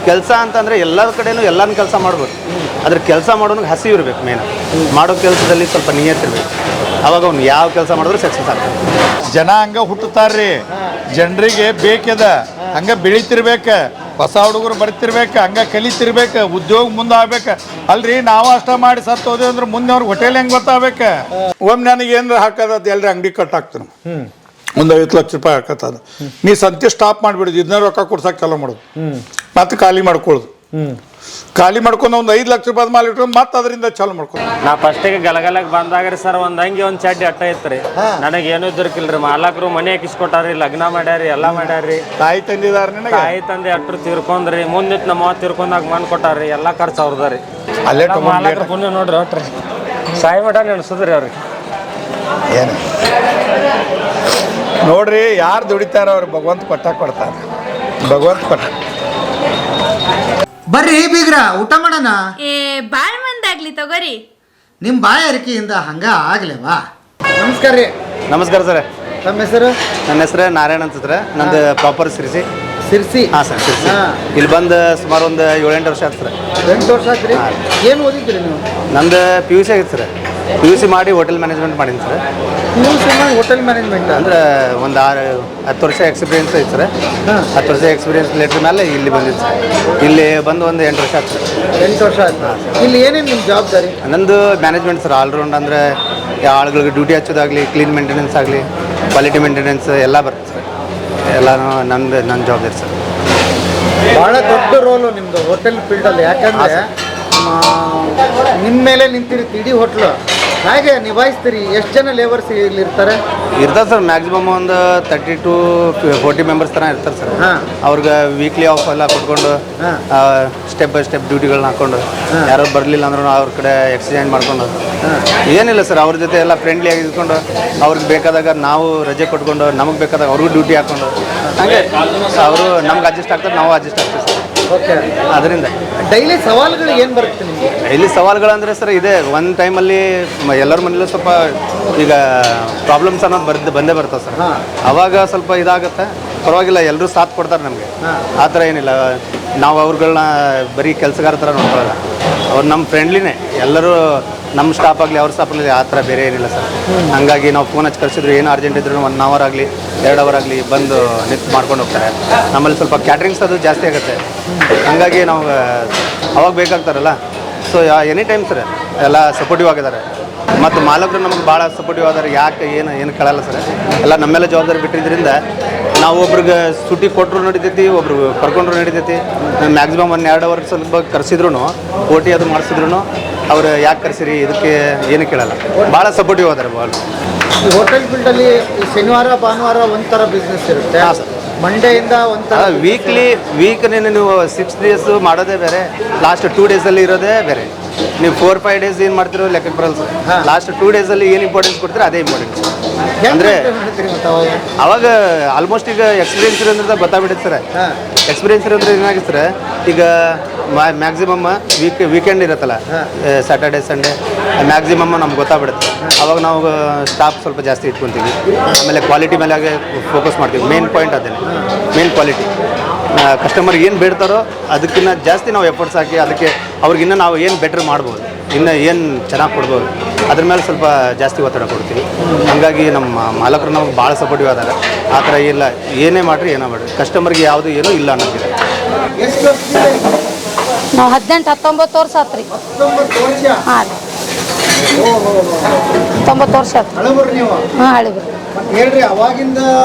ಕೆಲಸ ಅಂತಂದರೆ ಎಲ್ಲರ ಕಡೆನೂ ಎಲ್ಲಾನು ಕೆಲಸ ಮಾಡ್ಬೋದು. ಅದ್ರ ಕೆಲಸ ಮಾಡೋನಿಗೆ ಹಸಿವು ಇರಬೇಕು ಮೇನ್. ಮಾಡೋ ಕೆಲಸದಲ್ಲಿ ಸ್ವಲ್ಪ ನಿಯತ್ತಿರ್ಬೇಕು. ಅವಾಗ ಅವ್ನು ಯಾವ ಕೆಲಸ ಮಾಡಿದ್ರು ಸಕ್ಸಸ್ ಆಗ್ತದೆ. ಜನ ಹಂಗೆ ಹುಟ್ಟುತ್ತಾರ್ರಿ, ಜನರಿಗೆ ಬೇಕದ ಹಂಗೆ ಬೆಳಿತಿರ್ಬೇಕು. ಹೊಸ ಹುಡುಗರು ಬರ್ತಿರ್ಬೇಕು, ಹಂಗೆ ಕಲಿತಿರ್ಬೇಕು, ಉದ್ಯೋಗ ಮುಂದೆ ಆಗ್ಬೇಕು. ಅಲ್ರಿ ನಾವು ಅಷ್ಟ ಮಾಡಿ ಸತ್ತು ಹೋದ್ವಿ ಅಂದ್ರೆ ಮುಂದೆ ಅವ್ರಿಗೆ ಹೋಟೆಲ್ ಹೆಂಗೆ ಗೊತ್ತಾಗಬೇಕು. ಒಮ್ಮೆ ನನಗೆ ಏನಾರ ಹಾಕೋದು ಎಲ್ರಿ ಅಂಗಡಿ ಕಟ್ಟಾಕ್ತಾನೆ, ಒಂದು 50 ಲಕ್ಷ ರೂಪಾಯಿ ಹಾಕತ್ತದ. ನೀ ಸಂತೆ ಸ್ಟಾಪ್ ಮಾಡಿಬಿಡುದು, ಇದನ್ನ ರೊಕ್ಕ ಕೊಡ್ಸಕ್ಕೆ ಚಾಲೂ ಮಾಡೋದು, ಮತ್ತೆ ಖಾಲಿ ಮಾಡ್ಕೊಳ್ಳೋದು. ಖಾಲಿ ಮಾಡ್ಕೊಂಡು ಒಂದು 5 ಲಕ್ಷ ರೂಪಾಯಿ ಮಾಲ್ ಇಟ್ಕೊಂಡು ಮತ್ತೆ ಅದರಿಂದ ಚಾಲು ಮಾಡ್ಕೊಂಡು. ನಾ ಫಸ್ಟಿಗೆ ಗಲಗಲಗೆ ಬಂದಾಗ್ರಿ ಸರ್ ಒಂದು ಅಂಗಿ ಒಂದು ಚಡ್ಡಿ ಅಟ್ಟ ಇತ್ತು. ನನಗೆ ಏನೂ ದೊರಕಿಲ್ರಿ. ಮಾಲಕರು ಮನೆ ಹಾಕಿಸ್ಕೊಟ್ಟಾರಿ, ಲಗ್ನ ಮಾಡ್ಯಾರಿ, ಎಲ್ಲ ಮಾಡ್ಯಾರಿ. ತಾಯಿ ತಂದಿದಾರ ತಾಯಿ ತಂದೆ ಅಟ್ರು ತೀರ್ಕೊಂಡ್ರಿ. ಮುಂದಿತ್ತು ನಮ್ಮ ತೀರ್ಕೊಂಡಾಗ ಮನ್ ಕೊಟ್ಟಾರಿ, ಎಲ್ಲ ಖರ್ಚು ಅವ್ರದ್ರಿ. ಅಲ್ಲೇ ಮಾಲಕರು ಪುಣ್ಯ ನೋಡ್ರಿ ಒಟ್ರಿ ಸಾಯಿ ಮಠ ನೆನೆಸಿದ್ರಿ ಅವ್ರಿಗೆ. ಏನು ನೋಡ್ರಿ, ಯಾರು ದುಡಿತಾರ ಅವ್ರು ಭಗವಂತ ಕೊಡ್ತಾರೆ. ಭಗವಂತ ಕೊಟ್ಟ. ಬರ್ರಿ ಬೀಗ್ರ, ಊಟ ಮಾಡೋಣ. ಬಾಳ್ ಮಂದಾಗ್ಲಿ ತಗೋರಿ. ನಿಮ್ಮ ಬಾಯ ಅರಿಕೆಯಿಂದ ಹಂಗ ಆಗ್ಲೇವಾ? ನಮಸ್ಕಾರ ರೀ. ನಮಸ್ಕಾರ ಸರ್. ನಮ್ಮ ಹೆಸರು? ನನ್ನ ಹೆಸರು ನಾರಾಯಣ ಅನ್ಸುತ್ತೆ. ನಂದು ಪ್ರಾಪರ್ ಸಿರ್ಸಿ. ಹಾಂ ಸರ್, ಸಿರ್ಸಿ. ಇಲ್ಲಿ ಬಂದು ಸುಮಾರು ಒಂದು 7-8 ವರ್ಷ ಆಯ್ತು ಸರ್. 8 ವರ್ಷ ಆಯ್ತು ರೀ. ಏನು ಓದಿದ್ರಿ ನೀವು? ನಂದು PUC ಆಗಿತ್ತು ಸರ್. PUC ಮಾಡಿ ಹೋಟೆಲ್ ಮ್ಯಾನೇಜ್ಮೆಂಟ್ ಮಾಡೀನಿ ಸರ್. PUC ಮಾಡಿ ಹೋಟೆಲ್ ಮ್ಯಾನೇಜ್ಮೆಂಟ್ ಅಂದ್ರೆ ಒಂದು 10 ವರ್ಷ ಎಕ್ಸ್ಪೀರಿಯನ್ಸ್ ಐತೆ ಸರ್. 10 ವರ್ಷ ಎಕ್ಸ್ಪೀರಿಯನ್ಸ್ ಲೆಟ್ರ್ ಮೇಲೆ ಇಲ್ಲಿ ಬಂದಿದ್ದು ಸರ್. ಇಲ್ಲಿ ಬಂದು ಒಂದು 8 ವರ್ಷ ಆಯ್ತು ಸರ್. 8 ವರ್ಷ ಆಯ್ತು. ಇಲ್ಲಿ ಏನೇನು ನಿಮ್ಮ ಜವಾಬ್ದಾರಿ? ನಂದು ಮ್ಯಾನೇಜ್ಮೆಂಟ್ ಸರ್, ಆಲ್ರೌಂಡ್. ಅಂದರೆ ಆಳುಗಳಿಗೆ ಡ್ಯೂಟಿ ಹಚ್ಚೋದಾಗಲಿ, ಕ್ಲೀನ್ ಮೇಂಟೆನೆನ್ಸ್ ಆಗಲಿ, ಕ್ವಾಲಿಟಿ ಮೇಂಟೆನೆನ್ಸ್ ಎಲ್ಲ ಬರುತ್ತೆ ಸರ್. ಎಲ್ಲನೂ ನನ್ನ ಜವಾಬ್ದಾರಿ ಸರ್. ಭಾಳ ದೊಡ್ಡ ರೋಲು ನಿಮ್ಮದು ಹೋಟೆಲ್ ಫೀಲ್ಡಲ್ಲಿ. ಯಾಕಂದರೆ ನಿಮ್ಮ ಮೇಲೆ ನಿಂತಿರುತ್ತೆ ಇಡೀ ಹೋಟ್ಲು. ಹಾಗೆ ನಿಭಾಯಿಸ್ತೀರಿ. ಎಷ್ಟು ಜನ ಲೇಬರ್ಸ್ ಇಲ್ಲಿ ಇರ್ತಾರೆ ಸರ್? ಮ್ಯಾಕ್ಸಿಮಮ್ ಒಂದು 30 to 40 ಮೆಂಬರ್ಸ್ ಥರ ಇರ್ತಾರೆ ಸರ್. ಅವ್ರಿಗೆ ವೀಕ್ಲಿ ಆಫ್ ಎಲ್ಲ ಕೊಟ್ಕೊಂಡು ಸ್ಟೆಪ್ ಬೈ ಸ್ಟೆಪ್ ಡ್ಯೂಟಿಗಳನ್ನ ಹಾಕ್ಕೊಂಡು, ಯಾರು ಬರಲಿಲ್ಲ ಅಂದ್ರೂ ಅವ್ರ ಕಡೆ ಎಕ್ಸ್ಚೇಂಜ್ ಮಾಡ್ಕೊಂಡು, ಏನಿಲ್ಲ ಸರ್ ಅವ್ರ ಜೊತೆ ಎಲ್ಲ ಫ್ರೆಂಡ್ಲಿ ಆಗಿ ಇದ್ಕೊಂಡು, ಅವ್ರಿಗೆ ಬೇಕಾದಾಗ ನಾವು ರಜೆ ಕೊಟ್ಕೊಂಡು, ನಮಗೆ ಬೇಕಾದಾಗ ಅವ್ರಿಗೂ ಡ್ಯೂಟಿ ಹಾಕ್ಕೊಂಡು, ಹಾಗೆ ಅವರು ನಮ್ಗೆ ಅಡ್ಜಸ್ಟ್ ಆಗ್ತಾರೆ, ನಾವು ಅಡ್ಜಸ್ಟ್ ಆಗ್ತೀವಿ ಸರ್. ಓಕೆ. ಅದರಿಂದ ಡೈಲಿ ಸವಾಲುಗಳು ಏನು ಬರುತ್ತೆ ನಿಮಗೆ? ಡೈಲಿ ಸವಾಲುಗಳಂದರೆ ಸರ್ ಇದೆ. ಒಂದು ಟೈಮಲ್ಲಿ ಎಲ್ಲರ ಮನೇಲೂ ಸ್ವಲ್ಪ ಈಗ ಪ್ರಾಬ್ಲಮ್ಸ್ ಅನ್ನೋದು ಬಂದೇ ಬರ್ತದೆ ಸರ್. ಅವಾಗ ಸ್ವಲ್ಪ ಇದಾಗುತ್ತೆ. ಪರವಾಗಿಲ್ಲ, ಎಲ್ಲರೂ ಸಾಥ್ ಕೊಡ್ತಾರೆ ನಮಗೆ. ಆ ಥರ ಏನಿಲ್ಲ. ನಾವು ಅವ್ರುಗಳನ್ನ ಬರೀ ಕೆಲಸಗಾರ ಥರ ನೋಡ್ಕೊಳ್ಳಲ್ಲ. ಅವ್ರು ನಮ್ಮ ಫ್ರೆಂಡ್ಲಿನೇ. ಎಲ್ಲರೂ ನಮ್ಮ ಸ್ಟಾಫ್ ಆಗಲಿ, ಅವ್ರ ಸ್ಟಾಫ್ ಆಗಲಿ, ಆ ಥರ ಬೇರೆ ಏನಿಲ್ಲ ಸರ್. ಹಾಗಾಗಿ ನಾವು ಫೋನ್ ಹಚ್ಚಿ ಕಳಿಸಿದ್ರು, ಏನು ಅರ್ಜೆಂಟ್ ಇದ್ರೂ 1 hour ಆಗಲಿ 2 hour ಆಗಲಿ ಬಂದು ನಿಂತು ಮಾಡ್ಕೊಂಡು ಹೋಗ್ತಾರೆ. ನಮ್ಮಲ್ಲಿ ಸ್ವಲ್ಪ ಕ್ಯಾಟ್ರಿಂಗ್ಸ್ ಅದು ಜಾಸ್ತಿ ಆಗುತ್ತೆ. ಹಾಗಾಗಿ ನಾವು ಅವಾಗ ಬೇಕಾಗ್ತಾರಲ್ಲ. ಸೊ ಎನಿ ಟೈಮ್ ಸರ್ ಎಲ್ಲ ಸಪೋರ್ಟಿವ್ ಆಗಿದ್ದಾರೆ. ಮತ್ತು ಮಾಲಕರು ನಮಗೆ ಭಾಳ ಸಪೋರ್ಟಿವ್ ಆದಾರೆ. ಯಾಕೆ ಏನು ಕೇಳಲ್ಲ ಸರ್. ಎಲ್ಲ ನಮ್ಮೆಲ್ಲ ಜವಾಬ್ದಾರಿ ಬಿಟ್ಟಿದ್ದರಿಂದ ನಾವು ಒಬ್ರಿಗೆ ಸುಟ್ಟಿ ಕೊಟ್ಟರು ನಡಿತೈತಿ, ಒಬ್ರಿಗೆ ಕರ್ಕೊಂಡ್ರು ನಡಿತೈತಿ. ಮ್ಯಾಕ್ಸಿಮಮ್ 1-2 hour ಸ್ವಲ್ಪ ಕರೆಸಿದ್ರು, OT ಅದು ಮಾಡಿಸಿದ್ರು ಅವ್ರು ಯಾಕೆ ಕರೆಸಿರಿ ಇದಕ್ಕೆ ಏನು ಕೇಳಲ್ಲ. ಭಾಳ ಸಪೋರ್ಟಿವ್ ಆದಾರೆ ಭಾಳ. ಈ ಹೋಟೆಲ್ ಫೀಲ್ಡಲ್ಲಿ ಶನಿವಾರ ಭಾನುವಾರ ಒಂಥರ ಬಿಸ್ನೆಸ್ ಇರುತ್ತೆ. ಹಾಂ ಸರ್. ಮಂಡೆಯಿಂದ ಒಂಥರ ವೀಕ್ನೇ ನೀವು 6 days ಮಾಡೋದೇ ಬೇರೆ, ಲಾಸ್ಟ್ 2 days ಇರೋದೇ ಬೇರೆ. ನೀವು 4-5 days ಏನು ಮಾಡ್ತಿರೋ ಲೆಕ್ಕಕ್ಕೆ ಬರಲ್ಲ ಸರ್. ಲಾಸ್ಟ್ 2 days ಏನು ಇಂಪಾರ್ಟೆನ್ಸ್ ಕೊಡ್ತೀರೋ ಅದೇ ಇಂಪಾರ್ಟೆನ್ಸ್. ಅಂದರೆ ಅವಾಗ ಆಲ್ಮೋಸ್ಟ್ ಈಗ ಎಕ್ಸ್ಪೀರಿಯನ್ಸ್ ಇರೋದ್ರಿಂದ ಗೊತ್ತಾಗ್ಬಿಡುತ್ತೆ ಸರ್. ಎಕ್ಸ್ಪೀರಿಯನ್ಸ್ ಇರೋದ್ರೆ ಏನಾಗುತ್ತೆ ಸರ್, ಈಗ ಮ್ಯಾಕ್ಸಿಮಮ್ ವೀಕೆಂಡ್ ಇರುತ್ತಲ್ಲ, ಸ್ಯಾಟರ್ಡೆ ಸಂಡೇ ಮ್ಯಾಕ್ಸಿಮಮ್ ನಮ್ಗೆ ಗೊತ್ತಾಗ್ಬಿಡುತ್ತೆ. ಅವಾಗ ನಾವು ಸ್ಟಾಫ್ ಸ್ವಲ್ಪ ಜಾಸ್ತಿ ಇಟ್ಕೊತೀವಿ. ಆಮೇಲೆ ಕ್ವಾಲಿಟಿ ಮೇಲೆ ಫೋಕಸ್ ಮಾಡ್ತೀವಿ. ಮೇನ್ ಪಾಯಿಂಟ್ ಅದೇ, ಮೇನ್ ಕ್ವಾಲಿಟಿ. ಕಸ್ಟಮರ್ ಏನು ಬೇಡ್ತಾರೋ ಅದಕ್ಕಿಂತ ಜಾಸ್ತಿ ನಾವು ಎಫರ್ಟ್ಸ್ ಹಾಕಿ ಅದಕ್ಕೆ ಅವ್ರಿಗಿನ್ನ ನಾವು ಏನು ಬೆಟ್ರ್ ಮಾಡ್ಬೋದು, ಇನ್ನು ಏನು ಚೆನ್ನಾಗಿ ಕೊಡ್ಬೋದು, ಅದ್ರ ಮೇಲೆ ಸ್ವಲ್ಪ ಜಾಸ್ತಿ ಒತ್ತಡ ಕೊಡ್ತೀವಿ. ಹಾಗಾಗಿ ನಮ್ಮ ಮಾಲಕರು ನಮಗೆ ಭಾಳ ಸಪೋರ್ಟಿವ್ ಆದಾಗ. ಆ ಥರ ಇಲ್ಲ, ಏನೇ ಮಾಡಿರಿ ಏನೋ ಮಾಡಿರಿ, ಕಸ್ಟಮರ್ಗೆ ಯಾವುದು ಏನೂ ಇಲ್ಲ ಅನ್ನೋದಿಲ್ಲ. ನಾವು 18-19 ವರ್ಷ ಆತ್ರಿ. ಹಾಂ ರೀ, 19 ವರ್ಷ ಆಯ್ತು. ಹಾಂ, ಹಳಿಬ್ರಿ. ಹೇಳ್ರಿ, ಅವಾಗಿಂದ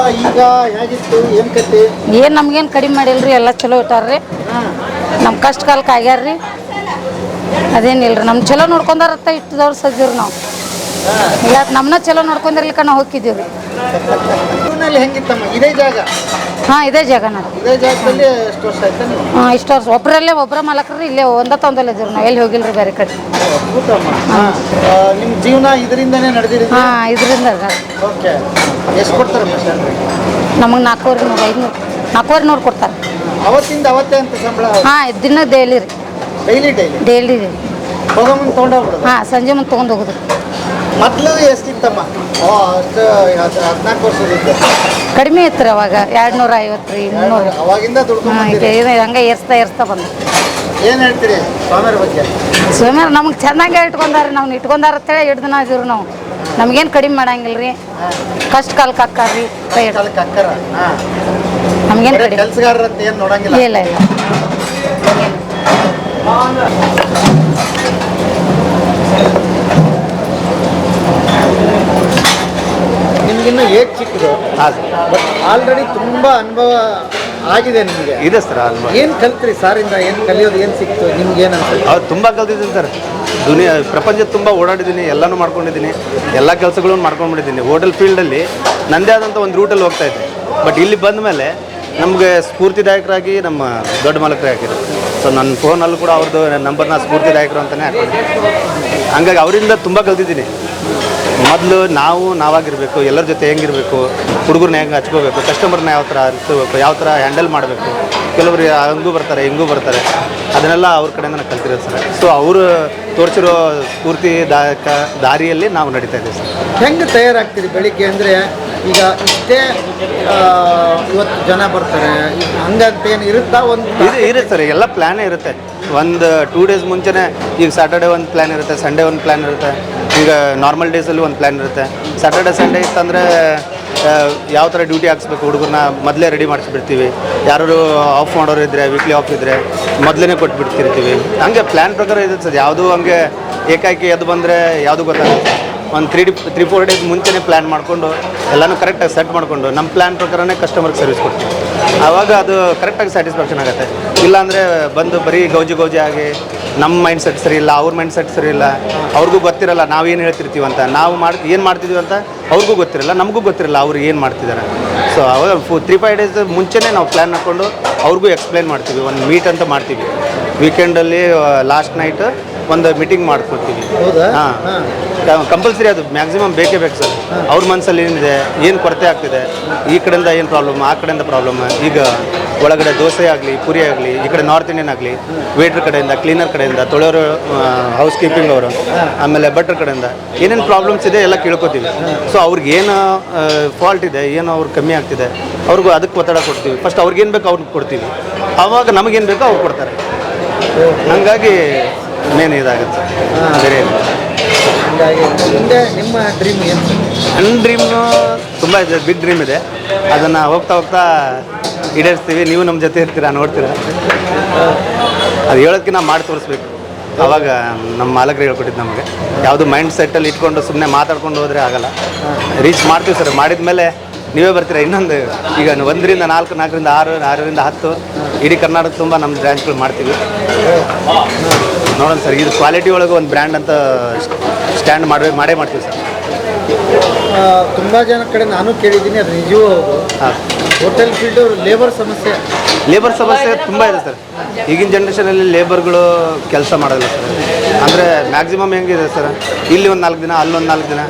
ಈಗ ಹೇಗಿತ್ತು, ಏನು ಕತೆ? ಏನು ನಮ್ಗೇನು ಕಡಿಮೆ ಮಾಡಿಲ್ರಿ, ಎಲ್ಲ ಚಲೋ ಇಟ್ಟಾರ್ರಿ. ನಮ್ಮ ಕಷ್ಟ ಕಾಲಕ್ಕೆ ಆಗ್ಯಾರ್ರಿ. ಅದೇನಿಲ್ರಿ, ನಮ್ಮ ಚಲೋ ನೋಡ್ಕೊಂಡಾರತ್ತ ಇಷ್ಟು ವರ್ಷ ಇದ್ದೀವಿ ನಾವು. ಇಲ್ಲ ನಮ್ಮನ್ನ ಚಲೋ ನೋಡ್ಕೊಂಡಿರ್ಲಿಕ್ಕೆ ನಾವು ಹೋಗಿದ್ದೀವಿ ರೀ. ಹೆಂಗಿತ್ತಮ್ಮ ಇದೇ ಜಾಗ? ಹಾಂ, ಇದೇ ಜಾಗ ನೋಡಿ. ಇದೇ ಜಾಗದಲ್ಲಿ ಎಷ್ಟು ವರ್ಷ ಆಯ್ತು? ಹಾಂ, ಇಷ್ಟು ವರ್ಷ ಒಬ್ಬರ ಮಾಲಕರು ಇಲ್ಲೇ ಒಂದಲ್ಲ ಇದ್ದೀವಿ ನಾವು, ಎಲ್ಲಿ ಹೋಗಿಲ್ರಿ ಬೇರೆ ಕಡೆ. ನಿಮ್ಮ ಜೀವನ ಇದರಿಂದನೇ ನಡೆದಿರಿ? ಹಾಂ, ಇದರಿಂದ. ಓಕೆ. ಎಷ್ಟು ಕೊಡ್ತಾರೆ ನಮಗೆ 4,500 ಕೊಡ್ತಾರೆ. ಅವತ್ತಿಂದ ಅವತ್ತೇ ಅಂತ ಸಂಬಳ? ಹಾಂ, ದಿನ ಡೈಲಿ ರೀ. ಡೈಲಿ ಡೈಲಿ ರೀ. ಹೋಗೋ ಮುಂದೆ ತೊಗೊಂಡೋಗ್ಬಿಡೋದು? ಹಾಂ, ಸಂಜೆ ಮುಂದೆ ತೊಗೊಂಡು ಹೋಗೋದು. ಮೊದಲು ಎಷ್ಟಿತ್ತಮ್ಮ ಅಷ್ಟು 14 ವರ್ಷದಿಂದ ಕಡಿಮೆ ಇತ್ತು ರೀ ಅವಾಗ 250 ರೀ 300 ಅವಾಗಿಂದ ದುಡ್ಕೊಂಡ್ಬಂದಿರಿ. ಹಂಗೆ ಏರ್ಸ್ತಾ ಬಂದ. ಏನು ಹೇಳ್ತೀರಿ ಸ್ವಾಮಿಯರ ಬಗ್ಗೆ? ಸುಮಾರು ನಮ್ಗೆ ಚೆನ್ನಾಗೆ ಇಟ್ಕೊಂಡಾರ, ನಾವು ಇಟ್ಕೊಂಡಾರ ಅಂತೇಳಿ 2 ದಿನ ಇದ್ದೀವಿ ನಾವು. ನಮ್ಗೇನು ಕಡಿಮೆ ಮಾಡಂಗಿಲ್ಲ ರೀ, ಕಷ್ಟ ಕಾಲಕ್ಕೆ ಹಾಕ್ಕಾರ್ರಿ ಕೈ ಹಿಡ್ದು. ಕಾಲಕ್ಕೆ ಅಕ್ಕರ ನಮ್ಗೇನು ಕಡಿಮೆ ಕೆಲಸಗಾರರ ಅಂತ ಏನು ನೋಡಂಗಿಲ್ಲ. ಇಲ್ಲ ಇಲ್ಲ. ನಿಮ್ಗಿನ್ನೂ ಏಜ್ ಚಿಕ್ಕದು, ಹಾಂ ಸರ್, ಬಟ್ ಆಲ್ರೆಡಿ ತುಂಬ ಅನುಭವ ಆಗಿದೆ ನಿಮಗೆ. ಇದೆ ಸರ್ ಅಲ್ವಾ. ಏನು ಕಲ್ತ್ರಿ ಸಾರಿಂದ? ಏನು ಕಲಿಯೋದು ಏನು ಸಿಕ್ತು ನಿಮ್ಗೆ? ಏನು ಅನ್ಸುತ್ತೆ? ಅವ್ರು ತುಂಬ ಕಲ್ತಿದ್ದೀನಿ ಸರ್. ಪ್ರಪಂಚ ತುಂಬ ಓಡಾಡಿದ್ದೀನಿ, ಎಲ್ಲನೂ ಮಾಡ್ಕೊಂಡಿದ್ದೀನಿ, ಎಲ್ಲ ಕೆಲಸಗಳನ್ನು ಮಾಡ್ಕೊಂಡ್ಬಿಟ್ಟಿದ್ದೀನಿ. ಹೋಟೆಲ್ ಫೀಲ್ಡಲ್ಲಿ ನನ್ನದೇ ಆದಂಥ ಒಂದು ರೂಟಲ್ಲಿ ಹೋಗ್ತಾ ಇದ್ದೆ. ಬಟ್ ಇಲ್ಲಿ ಬಂದ ಮೇಲೆ ನಮಗೆ ಸ್ಫೂರ್ತಿದಾಯಕರಾಗಿ ನಮ್ಮ ದೊಡ್ಡ ಮಾಲಕರೇ ಹಾಕಿದ್ರು. ಸೊ ನನ್ನ ಫೋನಲ್ಲೂ ಕೂಡ ಅವ್ರದ್ದು ನಂಬರ್ನ ಸ್ಫೂರ್ತಿದಾಯಕರು ಅಂತಲೇ ಹಾಕಿದ್ದೆ. ಹಂಗಾಗಿ ಅವರಿಂದ ತುಂಬ ಕಲ್ತಿದ್ದೀನಿ. ಮೊದಲು ನಾವಾಗಿರಬೇಕು, ಎಲ್ಲರ ಜೊತೆ ಹೆಂಗಿರಬೇಕು, ಹುಡುಗರನ್ನ ಹೆಂಗೆ ಹಚ್ಕೋಬೇಕು, ಕಸ್ಟಮರ್ನ ಯಾವ ಥರ ಹಚ್ಕೋಬೇಕು, ಯಾವ ಥರ ಹ್ಯಾಂಡಲ್ ಮಾಡಬೇಕು. ಕೆಲವರು ಹಂಗೂ ಬರ್ತಾರೆ ಹಿಂಗೂ ಬರ್ತಾರೆ, ಅದನ್ನೆಲ್ಲ ಅವ್ರ ಕಡೆಯಿಂದ ನಾನು ಕಲ್ತಿರೋದು ಸರ್. ಸೊ ಅವರು ತೋರಿಸಿರೋ ಸ್ಫೂರ್ತಿದಾಯಕ ದಾರಿಯಲ್ಲಿ ನಾವು ನಡೀತಾ ಇದ್ದೀವಿ ಸರ್. ಹೆಂಗೆ ತಯಾರಾಗ್ತೀರಿ ಬೆಳಿಗ್ಗೆ? ಅಂದರೆ ಈಗ ಇಷ್ಟೇ ಇವತ್ತು ಜನ ಬರ್ತಾರೆ ಹಂಗಂತೇನು ಇರುತ್ತಾ? ಇರುತ್ತೆ ಸರ್, ಎಲ್ಲ ಪ್ಲ್ಯಾನೇ ಇರುತ್ತೆ. ಒಂದು 2 ಡೇಸ್ ಮುಂಚೆನೇ, ಈಗ ಸ್ಯಾಟರ್ಡೆ ಒಂದು ಪ್ಲ್ಯಾನ್ ಇರುತ್ತೆ, ಸಂಡೇ ಒಂದು ಪ್ಲ್ಯಾನ್ ಇರುತ್ತೆ. ಈಗ ನಾರ್ಮಲ್ ಡೇಸಲ್ಲಿ ಒಂದು ಪ್ಲ್ಯಾನ್ ಇರುತ್ತೆ. ಸ್ಯಾಟರ್ಡೆ ಸಂಡೇ ಇತ್ತಂದರೆ ಯಾವ ಥರ ಡ್ಯೂಟಿ ಹಾಕ್ಸ್ಬೇಕು ಹುಡುಗರನ್ನ ಮೊದಲೇ ರೆಡಿ ಮಾಡಿಸ್ಬಿಡ್ತೀವಿ. ಯಾರು ಆಫ್ ಮಾಡೋರು ಇದ್ದರೆ, ವೀಕ್ಲಿ ಆಫ್ ಇದ್ದರೆ ಮೊದಲೇ ಕೊಟ್ಬಿಡ್ತಿರ್ತೀವಿ. ಹಂಗೆ ಪ್ಲ್ಯಾನ್ ಪ್ರಕಾರ ಇದೆ ಸರ್. ಯಾವುದೂ ಹಂಗೆ ಏಕಾಏಕಿ ಎದ್ದು ಬಂದರೆ ಯಾವುದು ಗೊತ್ತಾಗುತ್ತೆ. ಒಂದು 3-4 ಡೇಸ್ ಮುಂಚೆನೇ ಪ್ಲ್ಯಾನ್ ಮಾಡಿಕೊಂಡು ಎಲ್ಲನೂ ಕರೆಕ್ಟಾಗಿ ಸೆಟ್ ಮಾಡಿಕೊಂಡು ನಮ್ಮ ಪ್ಲ್ಯಾನ್ ಪ್ರಕಾರನೇ ಕಸ್ಟಮರ್ಗೆ ಸರ್ವಿಸ್ ಕೊಡ್ತೀವಿ. ಆವಾಗ ಅದು ಕರೆಕ್ಟಾಗಿ ಸ್ಯಾಟಿಸ್ಫ್ಯಾಕ್ಷನ್ ಆಗುತ್ತೆ. ಇಲ್ಲಾಂದರೆ ಬಂದು ಬರೀ ಗೌಜಿ ಆಗಿ ನಮ್ಮ ಮೈಂಡ್ ಸೆಟ್ ಸರಿ ಇಲ್ಲ, ಅವ್ರ ಮೈಂಡ್ ಸೆಟ್ ಸರಿ ಇಲ್ಲ, ಅವ್ರಿಗೂ ಗೊತ್ತಿರಲ್ಲ ನಾವೇನು ಹೇಳ್ತಿರ್ತೀವಿ ಅಂತ, ನಾವು ಏನು ಮಾಡ್ತಿದ್ದೀವಿ ಅಂತ ಅವ್ರಿಗೂ ಗೊತ್ತಿರಲ್ಲ, ನಮಗೂ ಗೊತ್ತಿರಲ್ಲ ಅವ್ರು ಏನು ಮಾಡ್ತಿದ್ದಾರೆ. ಸೊ ಅವಾಗ 3-5 ಡೇಸ್ ಮುಂಚೆನೇ ನಾವು ಪ್ಲ್ಯಾನ್ ಹಾಕ್ಕೊಂಡು ಅವ್ರಿಗೂ ಎಕ್ಸ್ಪ್ಲೈನ್ ಮಾಡ್ತೀವಿ. ಒಂದು ಮೀಟ್ ಅಂತ ಮಾಡ್ತೀವಿ ವೀಕೆಂಡಲ್ಲಿ. ಲಾಸ್ಟ್ ನೈಟ್ ಒಂದು ಮೀಟಿಂಗ್ ಮಾಡ್ಕೊಡ್ತೀವಿ. ಹಾಂ, ಕಂಪಲ್ಸರಿ ಅದು ಮ್ಯಾಕ್ಸಿಮಮ್ ಬೇಕೇ ಬೇಕು ಸರ್. ಅವ್ರ ಮನಸ್ಸಲ್ಲಿ ಏನಿದೆ, ಏನು ಕೊರತೆ ಆಗ್ತಿದೆ, ಈ ಕಡೆಯಿಂದ ಏನು ಪ್ರಾಬ್ಲಮ್, ಆ ಕಡೆಯಿಂದ ಪ್ರಾಬ್ಲಮ್. ಈಗ ಒಳಗಡೆ ದೋಸೆ ಆಗಲಿ, ಪುರಿ ಆಗಲಿ, ಈ ಕಡೆ ನಾರ್ತ್ ಇಂಡಿಯನ್ ಆಗಲಿ, ವೇಟ್ರ್ ಕಡೆಯಿಂದ, ಕ್ಲೀನರ್ ಕಡೆಯಿಂದ, ತೊಳೆಯೋರು, ಹೌಸ್ ಕೀಪಿಂಗ್ ಅವರು, ಆಮೇಲೆ ಬಟ್ರ್ ಕಡೆಯಿಂದ ಏನೇನು ಪ್ರಾಬ್ಲಮ್ಸ್ ಇದೆ ಎಲ್ಲ ಕೇಳ್ಕೊತೀವಿ. ಸೊ ಅವ್ರಿಗೆ ಏನು ಫಾಲ್ಟ್ ಇದೆ, ಏನು ಅವ್ರಿಗೆ ಕಮ್ಮಿ ಆಗ್ತಿದೆ, ಅವ್ರಿಗೂ ಅದಕ್ಕೆ ಒತ್ತಡ ಕೊಡ್ತೀವಿ. ಫಸ್ಟ್ ಅವ್ರಿಗೇನು ಬೇಕು ಅವ್ರಿಗೆ ಕೊಡ್ತೀವಿ, ಆವಾಗ ನಮಗೇನು ಬೇಕೋ ಅವ್ರು ಕೊಡ್ತಾರೆ. ಹಾಗಾಗಿ ಮೇನ್ ಇದಾಗುತ್ತೆ ಬೇರೆ. ಹೀಗಾಗಿ ಮುಂದೆ ನಿಮ್ಮ ಡ್ರೀಮ್ ಏನು? ನನ್ನ ಡ್ರೀಮ್ನು ತುಂಬ ಇದೆ, ಬಿಗ್ ಡ್ರೀಮ್ ಇದೆ. ಅದನ್ನು ಹೋಗ್ತಾ ಈಡೇರಿಸ್ತೀವಿ. ನೀವು ನಮ್ಮ ಜೊತೆ ಇರ್ತೀರಾ, ನೋಡ್ತೀರಾ. ಅದು ಹೇಳೋದಕ್ಕಿಂತ ಮಾಡಿ ತೋರಿಸ್ಬೇಕು. ಆವಾಗ ನಮ್ಮ ಮಾಲಕರು ಹೇಳ್ಕೊಟ್ಟಿದ್ದು ನಮಗೆ. ಯಾವುದು ಮೈಂಡ್ ಸೆಟ್ಟಲ್ಲಿ ಇಟ್ಕೊಂಡು ಸುಮ್ಮನೆ ಮಾತಾಡ್ಕೊಂಡು ಹೋದರೆ ಆಗಲ್ಲ. ರೀಚ್ ಮಾಡ್ತೀವಿ ಸರ್. ಮಾಡಿದ ಮೇಲೆ ನೀವೇ ಬರ್ತೀರಾ. ಇನ್ನೊಂದು ಈಗ 1ರಿಂದ 4, 4ರಿಂದ 6, 6ರಿಂದ 10 ಇಡೀ ಕರ್ನಾಟಕ ತುಂಬ ನಮ್ಮ ಬ್ರ್ಯಾಂಚ್ಗಳು ಮಾಡ್ತೀವಿ. ನೋಡೋಣ ಸರ್, ಇದು ಕ್ವಾಲಿಟಿ ಒಳಗೆ ಒಂದು ಬ್ರ್ಯಾಂಡ್ ಅಂತ ಸ್ಟ್ಯಾಂಡ್ ಮಾಡೇ ಮಾಡ್ತೀವಿ ಸರ್. ತುಂಬ ಜನ ಕಡೆ ನಾನು ಕೇಳಿದ್ದೀನಿ, ಅದು ನಿಜವೂ ಹೌದು. ಹಾಂ, ಹೋಟೆಲ್ ಫೀಲ್ಡು ಲೇಬರ್ ಸಮಸ್ಯೆ ತುಂಬ ಇದೆ ಸರ್. ಈಗಿನ ಜನ್ರೇಷನಲ್ಲಿ ಲೇಬರ್ಗಳು ಕೆಲಸ ಮಾಡೋದಿಲ್ಲ ಸರ್. ಅಂದರೆ ಮ್ಯಾಕ್ಸಿಮಮ್ ಹೆಂಗಿದೆ ಸರ್, ಇಲ್ಲಿ ಒಂದು 4 ದಿನ, ಅಲ್ಲೊಂದು 4 ದಿನ,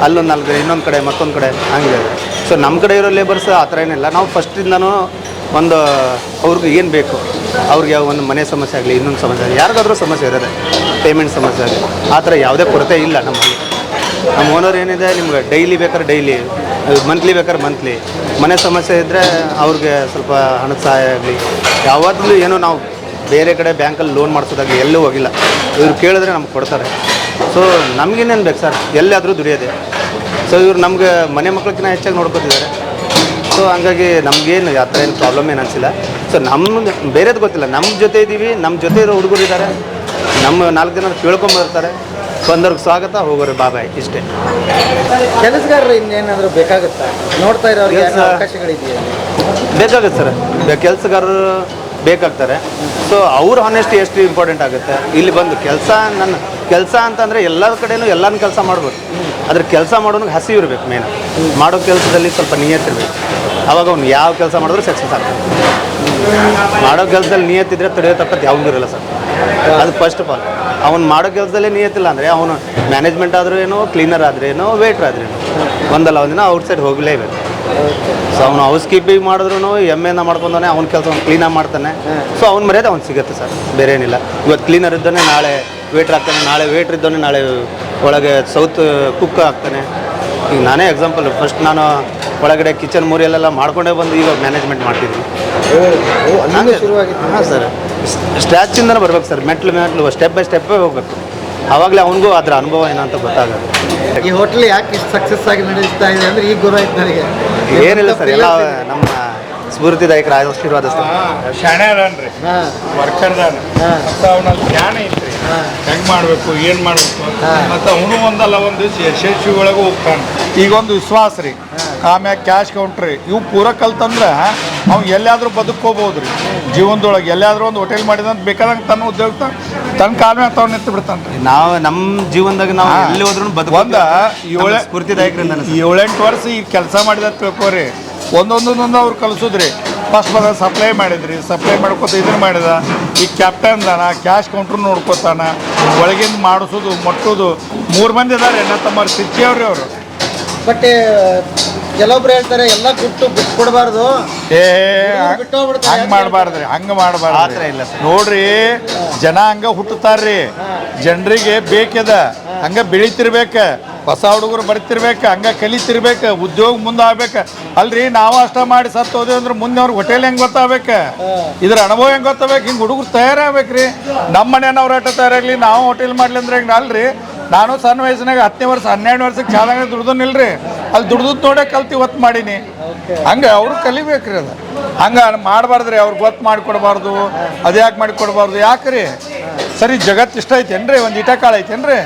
ಅಲ್ಲೊಂದು 4 ದಿನ, ಇನ್ನೊಂದು ಕಡೆ ಮತ್ತೊಂದು ಕಡೆ ಹಂಗೆ. ಸೊ ನಮ್ಮ ಕಡೆ ಇರೋ ಲೇಬರ್ಸ್ ಆ ಥರ ಏನಿಲ್ಲ. ನಾವು ಫಸ್ಟಿಂದನೂ ಒಂದು ಅವ್ರಿಗೆ ಏನು ಬೇಕು, ಅವ್ರಿಗೆ ಒಂದು ಮನೆ ಸಮಸ್ಯೆ ಆಗಲಿ, ಇನ್ನೊಂದು ಸಮಸ್ಯೆ ಆಗಲಿ, ಯಾರಿಗಾದ್ರೂ ಸಮಸ್ಯೆ ಇರೋದೆ, ಪೇಮೆಂಟ್ ಸಮಸ್ಯೆ ಆಗಲಿ, ಆ ಥರ ಯಾವುದೇ ಕೊರತೆ ಇಲ್ಲ ನಮ್ಮಲ್ಲಿ. ನಮ್ಮ ಓನರ್ ಏನಿದೆ, ನಿಮ್ಗೆ ಡೈಲಿ ಬೇಕಾದ್ರೆ ಡೈಲಿ, ಮಂತ್ಲಿ ಬೇಕಾದ್ರೆ ಮಂತ್ಲಿ, ಮನೆ ಸಮಸ್ಯೆ ಇದ್ದರೆ ಅವ್ರಿಗೆ ಸ್ವಲ್ಪ ಹಣದ ಸಹಾಯ ಆಗಲಿ, ಯಾವಾಗಲೂ ಏನೋ ನಾವು ಬೇರೆ ಕಡೆ ಬ್ಯಾಂಕಲ್ಲಿ ಲೋನ್ ಮಾಡಿಸೋದಾಗಲಿ ಎಲ್ಲೂ ಹೋಗಿಲ್ಲ. ಇವ್ರು ಕೇಳಿದ್ರೆ ನಮ್ಗೆ ಕೊಡ್ತಾರೆ. ಸೊ ನಮಗೇನೇನು ಬೇಕು ಸರ್, ಎಲ್ಲಾದರೂ ದುಡಿಯೋದೆ. ಸೊ ಇವ್ರು ನಮ್ಗೆ ಮನೆ ಮಕ್ಳಕ್ಕಿಂತ ಹೆಚ್ಚಾಗಿ ನೋಡ್ಕೊತಿದ್ದಾರೆ. ಸೊ ಹಂಗಾಗಿ ನಮಗೇನು ಆ ಥರ ಏನು ಪ್ರಾಬ್ಲಮ್ ಏನು ಅನಿಸಿಲ್ಲ. ಸೊ ನಮ್ಗೆ ಬೇರೆದು ಗೊತ್ತಿಲ್ಲ, ನಮ್ಮ ಜೊತೆ ಇದ್ದೀವಿ, ನಮ್ಮ ಜೊತೆ ಇರೋ ಹುಡುಗರು ಇದ್ದಾರೆ, ನಮ್ಮ 4 ಜನ ಕೇಳ್ಕೊಂಬರ್ತಾರೆ. ಬಂದವ್ರಿಗೆ ಸ್ವಾಗತ, ಹೋಗೋರು ಬಾಯ್, ಇಷ್ಟೇ. ಕೆಲಸಗಾರರು ಇನ್ನೇನಾದರೂ ಬೇಕಾಗುತ್ತಾ? ನೋಡ್ತಾ ಇರೋರಿಗೆ ಅವಕಾಶಗಳಿದೆಯಾ? ಬೇಕಾಗುತ್ತೆ ಸರ್, ಕೆಲಸಗಾರರು ಬೇಕಾಗ್ತಾರೆ. ಸೊ ಅವ್ರ ಹಾನೆಸ್ಟಿ ಎಷ್ಟು ಇಂಪಾರ್ಟೆಂಟ್ ಆಗುತ್ತೆ. ಇಲ್ಲಿ ಬಂದು ನನ್ನ ಕೆಲಸ ಅಂತಂದರೆ ಎಲ್ಲರ ಕಡೆಯೂ ಎಲ್ಲನೂ ಕೆಲಸ ಮಾಡ್ಬೋದು. ಅದ್ರ ಕೆಲಸ ಮಾಡೋನಿಗೆ ಹಸಿವು ಇರಬೇಕು. ಮೇನ್ ಮಾಡೋ ಕೆಲಸದಲ್ಲಿ ಸ್ವಲ್ಪ ನಿಯತ್ತಿರಬೇಕು. ಆವಾಗ ಅವ್ನು ಯಾವ ಕೆಲಸ ಮಾಡಿದ್ರೂ ಸಕ್ಸಸ್ ಆಗ್ತದೆ. ಮಾಡೋ ಕೆಲಸದಲ್ಲಿ ನಿಯತ್ತಿದ್ರೆ ತಡೆಯೋ ತಪ್ಪತ್ತು ಯಾವುದೂ ಇರಲ್ಲ ಸರ್. ಅದು ಫಸ್ಟ್ ಆಫ್ ಆಲ್. ಅವ್ನು ಮಾಡೋ ಕೆಲಸದಲ್ಲೇ ನಿಯತ್ತಿಲ್ಲ ಅಂದರೆ ಅವನು ಮ್ಯಾನೇಜ್ಮೆಂಟ್ ಆದ್ರೂ ಏನೋ, ಕ್ಲೀನರ್ ಆದ್ರೇನೋ, ವೇಟ್ರ್ ಆದ್ರೇನೋ, ಒಂದಲ್ಲ ಒಂದಿನ ಔಟ್ಸೈಡ್ ಹೋಗಲೇಬೇಕು. ಸೊ ಅವನು ಹೌಸ್ ಕೀಪಿಂಗ್ ಮಾಡಿದ್ರು ಎಮ್ಮೆಯಿಂದ ಮಾಡ್ಕೊಂಡವನೇ ಅವ್ನ ಕೆಲಸ ಅವ್ನು ಕ್ಲೀನಾಗಿ ಮಾಡ್ತಾನೆ. ಸೊ ಅವ್ನ ಮರ್ಯಾದೆ ಅವ್ನು ಸಿಗುತ್ತೆ ಸರ್, ಬೇರೆ ಏನಿಲ್ಲ. ಇವತ್ತು ಕ್ಲೀನರ್ ಇದ್ದಾನೆ, ನಾಳೆ ವೇಟ್ರ್ ಆಗ್ತಾನೆ, ನಾಳೆ ವೇಟ್ರ್ ಇದ್ದವನೇ ನಾಳೆ ಒಳಗೆ ಸೌತ್ ಕುಕ್ ಆಗ್ತಾನೆ. ಈಗ ನಾನೇ ಎಕ್ಸಾಂಪಲ್, ಫಸ್ಟ್ ನಾನು ಒಳಗಡೆ ಕಿಚನ್ ಮುರಿಯಲ್ಲೆಲ್ಲ ಮಾಡ್ಕೊಂಡೇ ಬಂದು ಈಗ ಮ್ಯಾನೇಜ್ಮೆಂಟ್ ಮಾಡ್ತಿದ್ವಿ. ಅಲ್ಲಿಂದ ಶುರುವಾಗಿತ್ತು. ಹಾಂ ಸರ್, ಸ್ಟ್ಯಾಚಿಂದನೇ ಬರ್ಬೇಕು ಸರ್, ಮೆಟ್ಲು ಸ್ಟೆಪ್ ಬೈ ಸ್ಟೆಪ್ಪೇ ಹೋಗ್ಬೇಕು. ಆವಾಗಲೇ ಅವನಿಗೂ ಅದರ ಅನುಭವ ಏನಂತ ಗೊತ್ತಾಗುತ್ತೆ. ಈ ಹೋಟ್ಲ್ ಯಾಕೆ ಇಷ್ಟು ಸಕ್ಸಸ್ ಆಗಿ ನಡೆಸ್ತಾ ಇದೆ ಅಂದರೆ ಈಗ ಗೊತ್ತಾಯ್ತು ನನಗೆ. ಏನಿಲ್ಲ ಸರ್, ಎಲ್ಲ ನಮ್ಮ ಸ್ಫೂರ್ತಿದಾಯಕರ ಆಶೀರ್ವಾದ ಸರ್. ಶಾಣೆ ಅದಾನ್ರಿ, ಹಾಂ ವರ್ಕರ್ದಾನ, ಹಾಂ ಮತ್ತು ಅವನಲ್ಲಿ ಜ್ಞಾನ ಐತ್ರಿ, ಹೆಂಗೆ ಮಾಡಬೇಕು ಏನು ಮಾಡಬೇಕು, ಮತ್ತು ಅವನು ಒಂದಲ್ಲ ಒಂದು ಯಶಸ್ವಿ ಒಳಗೆ ಹೋಗ್ತಾನೆ. ಈಗ ಒಂದು ವಿಶ್ವಾಸ ರೀ, ಆಮ್ಯಾಗ ಕ್ಯಾಶ್ ಕೌಂಟ್ರಿ ಇವು ಪೂರ ಕಲ್ತಂದ್ರೆ ಅವ್ನು ಎಲ್ಲಾದರೂ ಬದುಕೋಬೋದು ರೀ ಜೀವನದೊಳಗೆ. ಎಲ್ಲಾದರೂ ಒಂದು ಹೋಟೆಲ್ ಮಾಡಿದಂತ ಬೇಕಾದಂಗೆ ತನ್ನ ಉದ್ಯೋಗ ತನ್ನ ಕಾಲ ಮೇಲೆ ತಗೊಂಡು ನಿಂತು ಬಿಡ್ತಾನೆ ರೀ. ನಾವು ನಮ್ಮ ಜೀವನದಾಗ ನಾವು ಎಲ್ಲಿ ಹೋದ್ರೂ ಒಂದು ಸ್ಫೂರ್ತಿದಾಯಕರಿಂದ 7-8 ವರ್ಷ ಈ ಕೆಲಸ ಮಾಡಿದ ತಿಳ್ಕೊರಿ. ಒಂದೊಂದೊಂದೊಂದು ಅವ್ರು ಕಲಿಸೋದ್ರಿ. ಫಸ್ಟ್ ಬಂದ ಸಪ್ಲೈ ಮಾಡಿದ್ರಿ, ಸಪ್ಲೈ ಮಾಡ್ಕೊತ ಇದನ್ನು ಮಾಡಿದ. ಈಗ ಕ್ಯಾಪ್ಟನ್ ದಾನ, ಕ್ಯಾಶ್ ಕೌಂಟ್ರ್ ನೋಡ್ಕೋತಾನ, ಒಳಗಿಂದ ಮಾಡಿಸೋದು ಮಟ್ಟೋದು. 3 ಮಂದಿ ಇದ್ದಾರೆ ಎಣ್ಣ ತಮ್ಮರು, ಸಿಚ್ಚಿಯವ್ರಿ ಅವರು. ಬಟ್ ಕೆಲವೊಬ್ರು ಹೇಳ್ತಾರೆ ಎಲ್ಲ ಬಿಟ್ಕೊಡ್ಬಾರ್ದು, ಹಂಗೆ ಮಾಡಬಾರ್ದ್ರಿ, ಹಂಗೆ ಮಾಡಬಾರ್ದು. ಇಲ್ಲ ಸರ್. ನೋಡ್ರಿ, ಜನ ಹಂಗ ಹುಟ್ಟುತ್ತಾರ್ರಿ, ಜನರಿಗೆ ಬೇಕದ ಹಂಗ ಬೆಳಿತಿರ್ಬೇಕ, ಹೊಸ ಹುಡುಗರು ಬರ್ತಿರ್ಬೇಕು, ಹಂಗ ಕಲಿತಿರ್ಬೇಕು, ಉದ್ಯೋಗ ಮುಂದೆ ಆಗ್ಬೇಕು. ಅಲ್ರಿ ನಾವು ಅಷ್ಟ ಮಾಡಿ ಸತ್ತು ಹೋದೇವು ಅಂದ್ರೆ ಮುಂದೆ ಅವ್ರಿಗೆ ಹೋಟೆಲ್ ಹೆಂಗೆ ಗೊತ್ತಾಗಬೇಕು, ಇದ್ರ ಅನುಭವ ಹೆಂಗೆ ಗೊತ್ತಾಗಬೇಕು. ಹಿಂಗೆ ಹುಡುಗರು ತಯಾರಾಗಬೇಕ್ರಿ. ನಮ್ಮ ಮನೆಯವ್ರು ಆಟ ತಯಾರಾಗಲಿ, ನಾವು ಹೋಟೆಲ್ ಮಾಡ್ಲಿ ಅಂದ್ರೆ ಹೆಂಗೆ ಅಲ್ರಿ. ನಾನು ಸಣ್ಣ ವಯಸ್ಸಿನಾಗ 10ನೇ ವರ್ಷ 12 ವರ್ಷಕ್ಕೆ ಚಾಲಾಗ ದುಡ್ದನಿಲ್ರಿ, ಅಲ್ಲಿ ದುಡ್ದು ನೋಡೇ ಕಲ್ತು ಇವತ್ತು ಮಾಡೀನಿ. ಹಂಗೆ ಅವರು ಕಲಿಬೇಕ್ರಿ. ಅದು ಹಂಗೆ ಮಾಡಬಾರ್ದ್ರಿ, ಅವ್ರಿಗೆ ಗೊತ್ತು ಮಾಡಿಕೊಡ್ಬಾರ್ದು. ಅದು ಯಾಕೆ ಮಾಡಿಕೊಡ್ಬಾರ್ದು, ಯಾಕ್ರಿ? ಸರಿ, ಜಗತ್ತು ಇಷ್ಟ ಐತೇನ್ರಿ, ಒಂದು ಇಟ ಕಾಳು ಐತೇನ್ರಿ?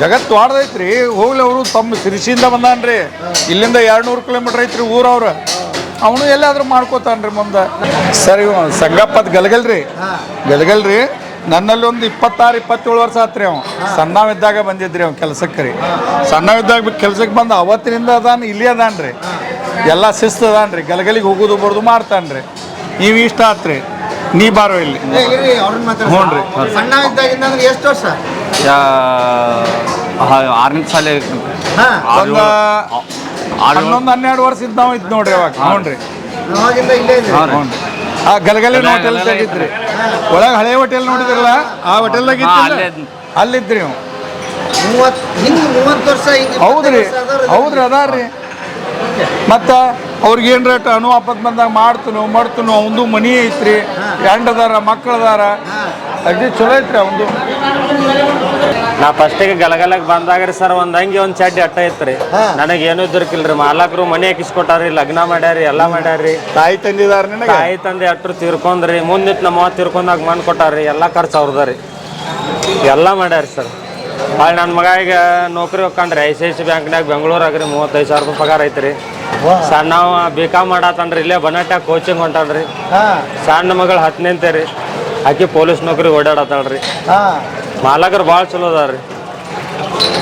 ಜಗತ್ತು ವಾಡ್ದೈತ್ರಿ. ಹೋಗ್ಲಿ, ಅವರು ತಮ್ಮ ಸಿರಿಸಿಯಿಂದ ಬಂದಾನ್ರಿ, ಇಲ್ಲಿಂದ 200 ಕಿಲೋಮೀಟ್ರ್ ಐತ್ರಿ ಊರವ್ರು. ಅವನು ಎಲ್ಲಾದ್ರೂ ಮಾಡ್ಕೋತಾನ್ರಿ ಮುಂದೆ. ಸರಿ, ಸಂಗಪ್ಪದ ಗಲಗಲ್ರಿ, ನನ್ನಲ್ಲಿ ಒಂದು 26-27 ವರ್ಷ ಆತ್ರಿ. ಅವ ಸಣ್ಣವಿದ್ದಾಗ ಬಂದಿದ್ರಿ ಅವ್ನು ಕೆಲ್ಸಕ್ಕೆ ರೀ. ಸಣ್ಣವಿದ್ದಾಗ ಕೆಲ್ಸಕ್ಕೆ ಬಂದು ಅವತ್ತಿನಿಂದ ಅದಾನ, ಇಲ್ಲಿ ಅದಾನ್ರಿ. ಎಲ್ಲ ಶಿಸ್ತು ಅದಾನ್ರಿ, ಗಲಗಲಿಗೆ ಹೋಗೋದು ಬರೋದು ಮಾಡ್ತಾನ್ರಿ. ನೀವು ಇಷ್ಟ ಆತ್ರಿ, ನೀ ಬಾರೋ ಇಲ್ಲಿ. ಹ್ಞೂ ರೀ. ಸಣ್ಣ ಇದ್ದಾಗಿಂದ ಅಂದ್ರೆ ಎಷ್ಟು ವರ್ಷ? 6ನೇ ಶಾಲೆ ಒಂದು 11-12 ವರ್ಷ ಇದ್ದು ನಾವು ಇದ್ದು ನೋಡ್ರಿ ಅವಾಗ. ಹ್ಞೂ ರೀ, ಅವಾಗಿಂದ ಇಲ್ಲೇ ಇದೆ. ಹ್ಞೂ ರೀ. ಆ ಗಲಗಲಿನ ಹೋಟೆಲ್ ತೆಗಿದ್ರಿ, ಒಳಗೆ ಹಳೆ ಹೋಟೆಲ್ ನೋಡಿದ್ರಲ್ಲ, ಆ ಹೋಟೆಲ್ದಾಗ ಅಲ್ಲಿದ್ರಿ ನೀವು. 30 ವರ್ಷ ಹಿಂಗೆ. ಹೌದ್ರಿ, ಅದಾರ್ರಿ. ಮತ್ತು ಅವ್ರಿಗೆ ಏನು ರೇಟ್ ಆಪತ್ ಬಂದಾಗ ಮಾಡ್ತನು. ಅವಂದು ಮನಿ ಐತ್ರಿ, ಅದಾರ, ಮಕ್ಕಳದಾರ, ಅಡ್ಡಿ ಚಲೋ ಐತ್ರಿ ಅವಂದು. ನಾ ಫಸ್ಟಿಗೆ ಗಲಗಲಕ್ಕೆ ಬಂದಾಗ್ರಿ ಸರ್, ಒಂದು ಅಂಗಿ ಒಂದು ಚಡ್ಡಿ ಅಟ್ಟ ಇತ್ತು. ನನಗೆ ಏನೂ ಇದ್ರಕಿಲ್ರಿ. ಮಾಲಕರು ಮನೆ ಹಾಕಿಸ್ಕೊಟ್ಟಾರಿ, ಲಗ್ನ ಮಾಡ್ಯಾರಿ, ಎಲ್ಲ ಮಾಡ್ಯಾರಿ. ತಾಯಿ ತಂದಿದಾರ ನಿನಗೆ? ತಾಯಿ ತಂದೆ ಅಟ್ರು ತೀರ್ಕೊಂಡ್ರಿ. ಮುಂದಿತ್ತು ನಮ್ಮ ಅವ್ವ ತೀರ್ಕೊಂಡಾಗ ಮಣ್ಣು ಕೊಟ್ಟಾರಿ, ಎಲ್ಲ ಖರ್ಚು ಅವ್ರದ್ರಿ, ಎಲ್ಲ ಮಾಡ್ಯಾರಿ ಸರ್. ಭಾಳ ನನ್ನ ಮಗ ಈಗ ನೌಕರಿ ಹೋಗ್ಕಂಡ್ರಿ ICICI ಬ್ಯಾಂಕ್ನಾಗ ಬೆಂಗಳೂರಾಗ್ರಿ. 35,000 ರೂಪಾಯಿ ಪಗಾರ ಐತ್ರಿ. ಸಣ್ಣ B.Com ಮಾಡತ್ತನ್ರಿ, ಇಲ್ಲೇ ಬನಾಟ್ಯಾಗ ಕೋಚಿಂಗ್ ಹೊಂಟಾನ್ರಿ. ಸಣ್ಣ ಮಗಳು 10ನೇಂತೆ ರೀ, ಆಕೆ ಪೊಲೀಸ್ ನೌಕರಿ ಓಡಾಡತ್ತಾಳ್ರಿ. ಮಾಲಕರು ಭಾಳ ಚಲೋ ಅದಾರ್ರಿ.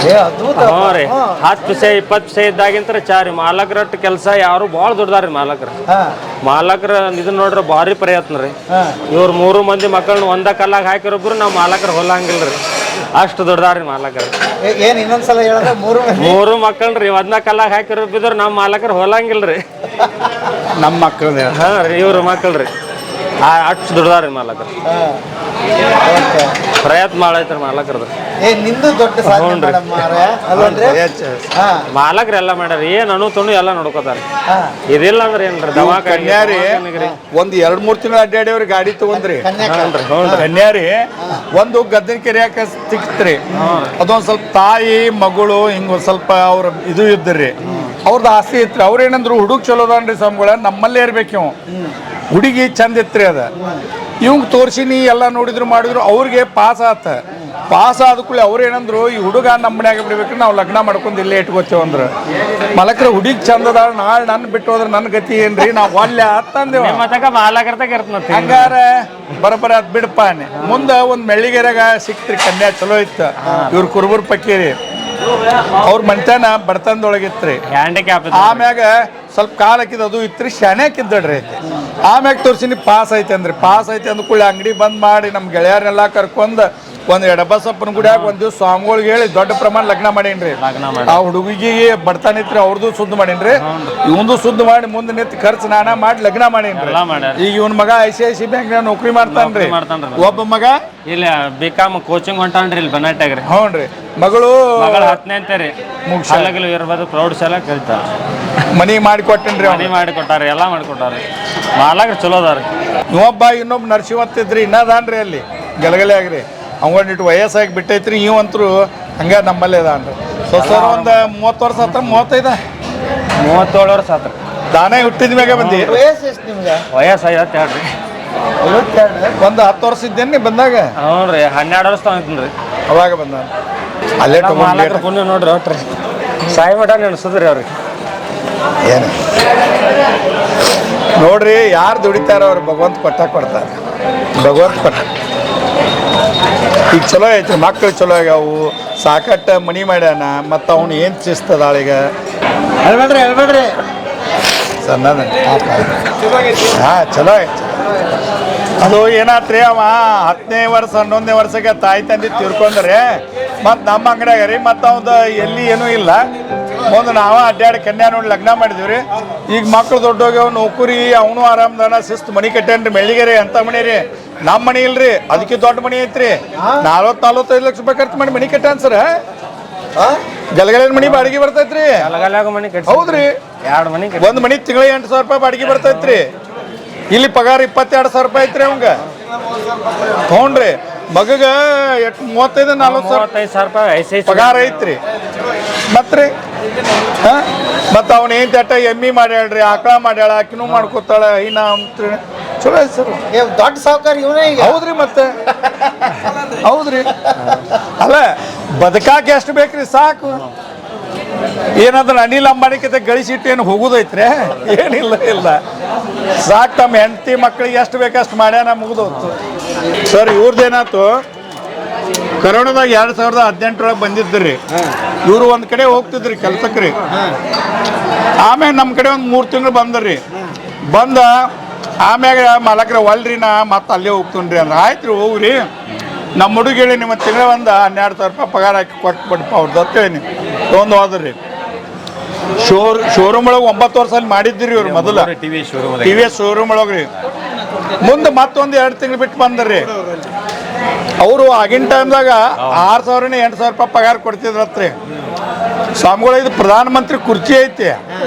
ಹ್ಞೂ ರೀ, 10 ಪೈಸೆ 20 ಪೈಸೆ ಇದ್ದಾಗಿಂತ ಚಾರಿ ಮಾಲಕರಟ್ಟು ಕೆಲಸ ಯಾರು ಭಾಳ ದುಡ್ದಾರ್ರಿ ಮಾಲಕರ ಇದನ್ನ ನೋಡ್ರಿ ಭಾರಿ ಪ್ರಯತ್ನ ರೀ. ಇವ್ರು 3 ಮಂದಿ ಮಕ್ಕಳನ್ನ ಒಂದ ಕಲ್ಲಾಗ ಹಾಕಿರೊಬ್ರು ನಾವು ಮಾಲಕರು ಹೊಲಂಗಿಲ್ರಿ, ಅಷ್ಟು ದುಡ್ದಾರ್ರಿ ಮಾಲಕರು. ಏನು ಇನ್ನೊಂದ್ಸಲ ಹೇಳಿದ್ರೆ 3 ಮಕ್ಕಳ್ರಿ ಒಂದ ಕಲ್ಲಾಗ ಹಾಕಿರೊಬ್ಬಿದ್ರು ನಮ್ಮ ಮಾಲಕರು ಹೊಲಂಗಿಲ್ರಿ. ನಮ್ಮ ಮಕ್ಕಳು. ಹಾಂ ರೀ, ಇವ್ರ ಮಕ್ಕಳ್ರಿ ಅಷ್ಟು ದುಡ್ದಾರ್ರಿ ಮಾಲಕರು. ಪ್ರಯತ್ನ ಮಾಡೈತ್ರಿ ಮಾಲಕರದು. ನಿಂದು ದೊಡ್ಡ ಮಾಲಕರು ಎಲ್ಲ ಮಾಡ್ಯಾರ, ಏನು ಅನು ಎಲ್ಲ ನೋಡ್ಕೋತಾರ. ಇದಿಲ್ಲ ಅಂದ್ರೆ ಏನ್ರಿ ಕನ್ಯಾರಿ ಒಂದು 2-3 ತಿಂಗಳು ಅಡ್ಡಾಡಿಯವ್ರಿ ಗಾಡಿ ತಗೊಂಡ್ರಿ. ಕನ್ಯಾರಿ ಒಂದು ಗದ್ದನ ಕೆರೆಯಾಕ ಸಿಕ್ತ್ರಿ. ಅದೊಂದ್ ಸ್ವಲ್ಪ ತಾಯಿ ಮಗಳು ಹಿಂಗೊಂದ್ ಸ್ವಲ್ಪ ಅವ್ರ ಇದು ಇದ್ರಿ, ಅವ್ರದ್ದು ಆಸ್ತಿ ಇತ್ರಿ. ಅವ್ರೇನಂದ್ರು ಹುಡುಗ ಚಲೋದನ್ರಿ ಸ್ವಾಮಿಗಳ, ನಮ್ಮಲ್ಲೇ ಇರ್ಬೇಕು ಇವ್, ಹುಡುಗಿ ಚಂದ ಇತ್ರಿ. ಅದ ಇವಂಗ್ ತೋರ್ಸಿನಿ ಎಲ್ಲ ನೋಡಿದ್ರು ಮಾಡಿದ್ರು, ಅವ್ರಿಗೆ ಪಾಸ್ ಆದ ಕೂಡಲೇ ಅವ್ರು ಏನಂದ್ರು, ಈ ಹುಡುಗ ನಮ್ಮ ಮನ್ಯಾಗ ಬಿಡ್ಬೇಕು, ನಾವು ಲಗ್ನ ಮಾಡ್ಕೊಂಡು ಇಲ್ಲೇ ಇಟ್ಕೋತೇವೆ ಅಂದ್ರೆ. ಮಲಕ್ರ ಹುಡುಗಿ ಚಂದದ, ನಾಳೆ ನನ್ನ ಬಿಟ್ಟು ಹೋದ್ರೆ ನನ್ನ ಗತಿ ಏನ್ರಿ, ನಾವು ಅಲ್ಲೇ ಅಂತಂದೇವ. ಹಂಗಾರ ಬರಬರ ಅದ್ ಬಿಡಪ್ಪ. ಮುಂದೆ ಒಂದು ಮೆಳ್ಳಿಗೆರೆಗ ಸಿಕ್ತ್ರಿ ಕನ್ಯಾ, ಚಲೋ ಇತ್ತು. ಇವ್ರ ಕುರುಬೂರ್ ಪಕ್ಕೀರಿ, ಅವ್ರ ಮನ್ತಾನ ಬಡತನದೊಳಗಿತ್ರಿ. ಆಮ್ಯಾಗ ಸ್ವಲ್ಪ ಕಾಲ ಹಾಕಿದ ಅದು ಇತ್ರಿ, ಶಾಣ್ಯಾಕಿದ್ದಡ್ರಿ. ಆಮ್ಯಾಗ ತೋರ್ಸಿನಿ ಪಾಸ್ ಐತೆ ಅಂದ್ರಿ. ಪಾಸ್ ಐತೆ ಅಂದ್ಕೂಳೆ ಅಂಗಡಿ ಬಂದ್ ಮಾಡಿ ನಮ್ಮ ಗೆಳೆಯರನ್ನೆಲ್ಲ ಕರ್ಕೊಂಡು ಒಂದು ಎಡಬಸಪ್ಪನ ಗುಡಿಯಾಗ ಒಂದು ದಿವ್ಸ ಸ್ವಾಮಿಗಳಿಗೆ ಹೇಳಿ ದೊಡ್ಡ ಪ್ರಮಾಣ ಲಗ್ನ ಮಾಡೇನ್ರಿ. ಆ ಹುಡುಗಿಗೆ ಬಡ್ತಾನ ಇತ್ರಿ, ಅವ್ರದ್ದು ಶುದ್ಧ ಮಾಡೇನ್ರಿ, ಇವಂದು ಶುದ್ಧ ಮಾಡಿ ಮುಂದೆ ನಿಂತು ಖರ್ಚು ನಾನಾ ಮಾಡಿ ಲಗ್ನ ಮಾಡೇನ್ರಿ. ಈಗ ಇವನ್ ಮಗ ICICI ಬ್ಯಾಂಕ್ ನೌಕರಿ ಮಾಡ್ತಾನ್ರಿ. ಒಬ್ಬ ಮಗ ಇಲ್ಲಿ ಬಿಕಾಮ್ ಕೋಚಿಂಗ್ ಹೊಂಟಾನ್ರಿ ಇಲ್ಲಿ ಬನಾಟ್ಯಾಗ್ರಿ. ಹ್ಞೂನ್ರಿ. ಮಗಳು 10ನೇ ಅಂತಾರಿ ಶಾಲೆಗಳು ಇರ್ಬೋದು, ಪ್ರೌಢಶಾಲೆ ಕಲಿತಾರ. ಮನಿ ಮಾಡಿಕೊಟ್ಟೇನ್ರಿ. ಮನಿ ಮಾಡಿಕೊಟ್ಟಾರ, ಎಲ್ಲ ಮಾಡಿಕೊಟ್ಟಾರ. ಮಾಲಾಗ್ರಿ ಚಲೋ ಅದಾರ. ಇವೊಬ್ಬ ಇನ್ನೊಬ್ಬ ನರಸಿಂಹತ್ತಿದ್ರಿ ಇನ್ನದಾನ್ರಿ ಅಲ್ಲಿ ಗಲಗಲೆ ಆಗ್ರಿ. ಅವಂಗೊಂದಿಟ್ಟು ವಯಸ್ಸಾಗಿ ಬಿಟ್ಟೈತ್ರಿ. ಇವಂತರು ಹಂಗ ನಮ್ಮಲ್ಲೇ ಅದಾನ್ರಿ. ಸರ್ ಒಂದು 30 ವರ್ಷ ಆತ, 35 37 ವರ್ಷ ಆತ್ರಿ. ತಾನೇ ಹುಟ್ಟಿದ ಮ್ಯಾಗ ಬಂದಿ. ವಯಸ್ಸು ಎಷ್ಟು ನಿಮ್ಗೆ? ವಯಸ್ಸು 52 ರೀ. 52. ಒಂದು 10 ವರ್ಷ ಇದ್ದೇನೆ ಬಂದಾಗ. ಹ್ಞೂ ರೀ, 12 ವರ್ಷ ತಗೊಂತೀನಿ. ಅವಾಗ ಬಂದ ಅಲ್ಲೇ ಮಾಲಕ್ರ ಪುಣ್ಯ ನೋಡ್ರಿ ಒಟ್ರಿ ಸಾಯಿ ಮಠ ನೆನೆಸಿದ್ರಿ ಅವ್ರಿಗೆ. ಏನು ನೋಡ್ರಿ, ಯಾರು ದುಡಿತಾರ ಅವ್ರು ಭಗವಂತ ಕೊಡ್ತಾರೆ. ಭಗವಂತ ಕೊಟ್ಟ ಈಗ ಚಲೋ ಐತಿ. ಮಕ್ಕಳು ಚಲೋ ಆಗ್ಯಾವು, ಸಾಕಟ್ಟ ಮನಿ ಮಾಡ್ಯಾನ. ಮತ್ತು ಅವ್ನು ಏನು ಶಿಸ್ತದಾಳ ಈಗ. ಹೇಳ್ಬೇಡ್ರಿ ಸಣ್ಣದ ಹಾಂ ಚಲೋ ಐತಿ. ಅದು ಏನಾತ್ರಿ, ಅವ 10ನೇ ವರ್ಷ 11ನೇ ವರ್ಷಕ್ಕೆ ತಾಯಿ ತಂದೆ ತಿರ್ಕೊಂಡ್ರೆ ಮತ್ತು ನಮ್ಮ ಅಂಗಡಿಯಾಗ ರೀ, ಮತ್ತು ಅವ್ದು ಎಲ್ಲಿ ಏನೂ ಇಲ್ಲ. ಮುಂದೆ ನಾವು ಅಡ್ಡಾಡಿ ಕನ್ಯಾ ನೋಡಿ ಲಗ್ನ ಮಾಡಿದ್ವಿ ರೀ. ಈಗ ಮಕ್ಳು ದೊಡ್ಡೋಗ್ಯಾವ, ನೌಕರಿ, ಅವನು ಆರಾಮದಾನ, ಶಿಸ್ತು ಮನೆ ಕಟ್ಟ್ಯಾನ್ರಿ. ಮೆಳ್ಳಿಗೆರಿ ಅಂತ ಮನೆ ರೀ. ನಮ್ಮ ಮನೆ ಇಲ್ರಿ, ಅದಕ್ಕೆ ದೊಡ್ಡ ಮನೆ ಐತ್ರಿ. 40-45 ಲಕ್ಷ ರೂಪಾಯಿ ಖರ್ಚು ಮಾಡಿ ಮನೆ ಕಟ್ಟಾನ ಸರ್. ಗಲಗಲಿನ ಮನಿ ಬಾಡಿಗೆ ಬರ್ತೈತ್ರಿ. ಗಲಗಲ್ಯಾಗ ಮನಿ ಕಟ್ಟಿ. ಹೌದ್ರಿ, 2 ಮನಿ ಒಂದು ಮನಿ ತಿಂಗಳಿಗೆ 8,000 ರೂಪಾಯಿ ಬಾಡಿಗೆ ಬರ್ತೈತ್ರಿ. ಇಲ್ಲಿ ಪಗಾರ 22,000 ರೂಪಾಯಿ ಐತ್ರಿ ಅವಂಗ. ಹ್ಞೂನ್ರಿ. ಮಗಗ 35-40 ಸಾವಿರ ರೂಪಾಯಿ ಪಗಾರ ಐತ್ರಿ. ಮತ್ರಿ ಮತ್ತು ಅವನು ಏನು ತಟ್ಟ ಎಮ್ಮಿ ಮಾಡ್ಯಾಳ್ರಿ, ಆಕಳ ಮಾಡ್ಯಾಳ, ಆಕಿನೂ ಮಾಡ್ಕೊತಾಳ. ಇನ್ನ ಚಲೋ ಐತಿ ಸರ್. ದೊಡ್ಡ ಸಾವುಕಾರ ಇವನೇ ಈಗ. ಹೌದ್ರಿ, ಮತ್ತೆ ಹೌದ್ರಿ. ಅಲ್ಲ, ಬದುಕಾಕ ಎಷ್ಟು ಬೇಕ್ರಿ ಸಾಕು. ಏನಾದ್ರೆ ಅನಿಲ್ ಅಂಬಾನಿಕಿಂತ ಗಳಿಸಿಟ್ಟು ಏನು ಹೋಗುದೈತ್ರಿ? ಏನಿಲ್ಲ, ಇಲ್ಲ. ಸಾಕು. ತಮ್ಮ ಹೆಂಡತಿ ಮಕ್ಕಳಿಗೆ ಎಷ್ಟು ಬೇಕಷ್ಟು ಮಾಡ್ಯಾನ, ಮುಗಿದೋತು ಸರ್. ಇವ್ರದ್ದೇನಾಯ್ತು, ಕರೋನಾದಾಗ 2018 ಬಂದಿದ್ರಿ. ಇವರು ಒಂದು ಕಡೆ ಹೋಗ್ತಿದ್ರಿ ಕೆಲ್ಸಕ್ಕೆ ರೀ. ಆಮ್ಯಾಗ ನಮ್ಮ ಕಡೆ ಒಂದು 3 ತಿಂಗಳು ಬಂದ್ರಿ. ಬಂದ ಆಮ್ಯಾಗ ಮಾಲಕ್ರ ಒಲ್ರಿ, ನಾ ಮತ್ತೆ ಅಲ್ಲೇ ಹೋಗ್ತೀನಿ ಅಂದ್ರೆ ಆಯ್ತು ರೀ, ಹೋಗ್ರಿ. ನಮ್ಮ ಹುಡುಗಿ ಹೇಳಿ ನಿಮ್ಮ ತಿಂಗಳ ಒಂದು 12,000 ರೂಪಾಯಿ ಪಗಾರ ಹಾಕಿ ಕೊಟ್ಬಿಡಪ್ಪ ಅವ್ರದ್ದು ಅಂತ ಹೇಳಿ ತೊಗೊಂಡು ಹೋದ್ರಿ. ಶೋರೂಮ್ ಒಳಗೆ 9 ವರ್ಷ ಅಲ್ಲಿ ಮಾಡಿದ್ರಿ ಇವ್ರು ಮೊದಲು. TVS ಶೋರೂಮ್ ಒಳಗೆ ರೀ. ಮುಂದೆ ಮತ್ತೊಂದು 2 ತಿಂಗಳು ಬಿಟ್ಟು ಬಂದ್ರಿ. ಅವರು ಆಗಿನ ಟೈಮ್ದಾಗ 6,000 8,000 ರೂಪಾಯಿ ಪಗಾರ ಕೊಡ್ತಿದ್ರತ್ರಿ. ಸ್ವಾಮಿಗಳು, ಇದು ಪ್ರಧಾನಮಂತ್ರಿ ಕುರ್ಚಿ ಐತಿ,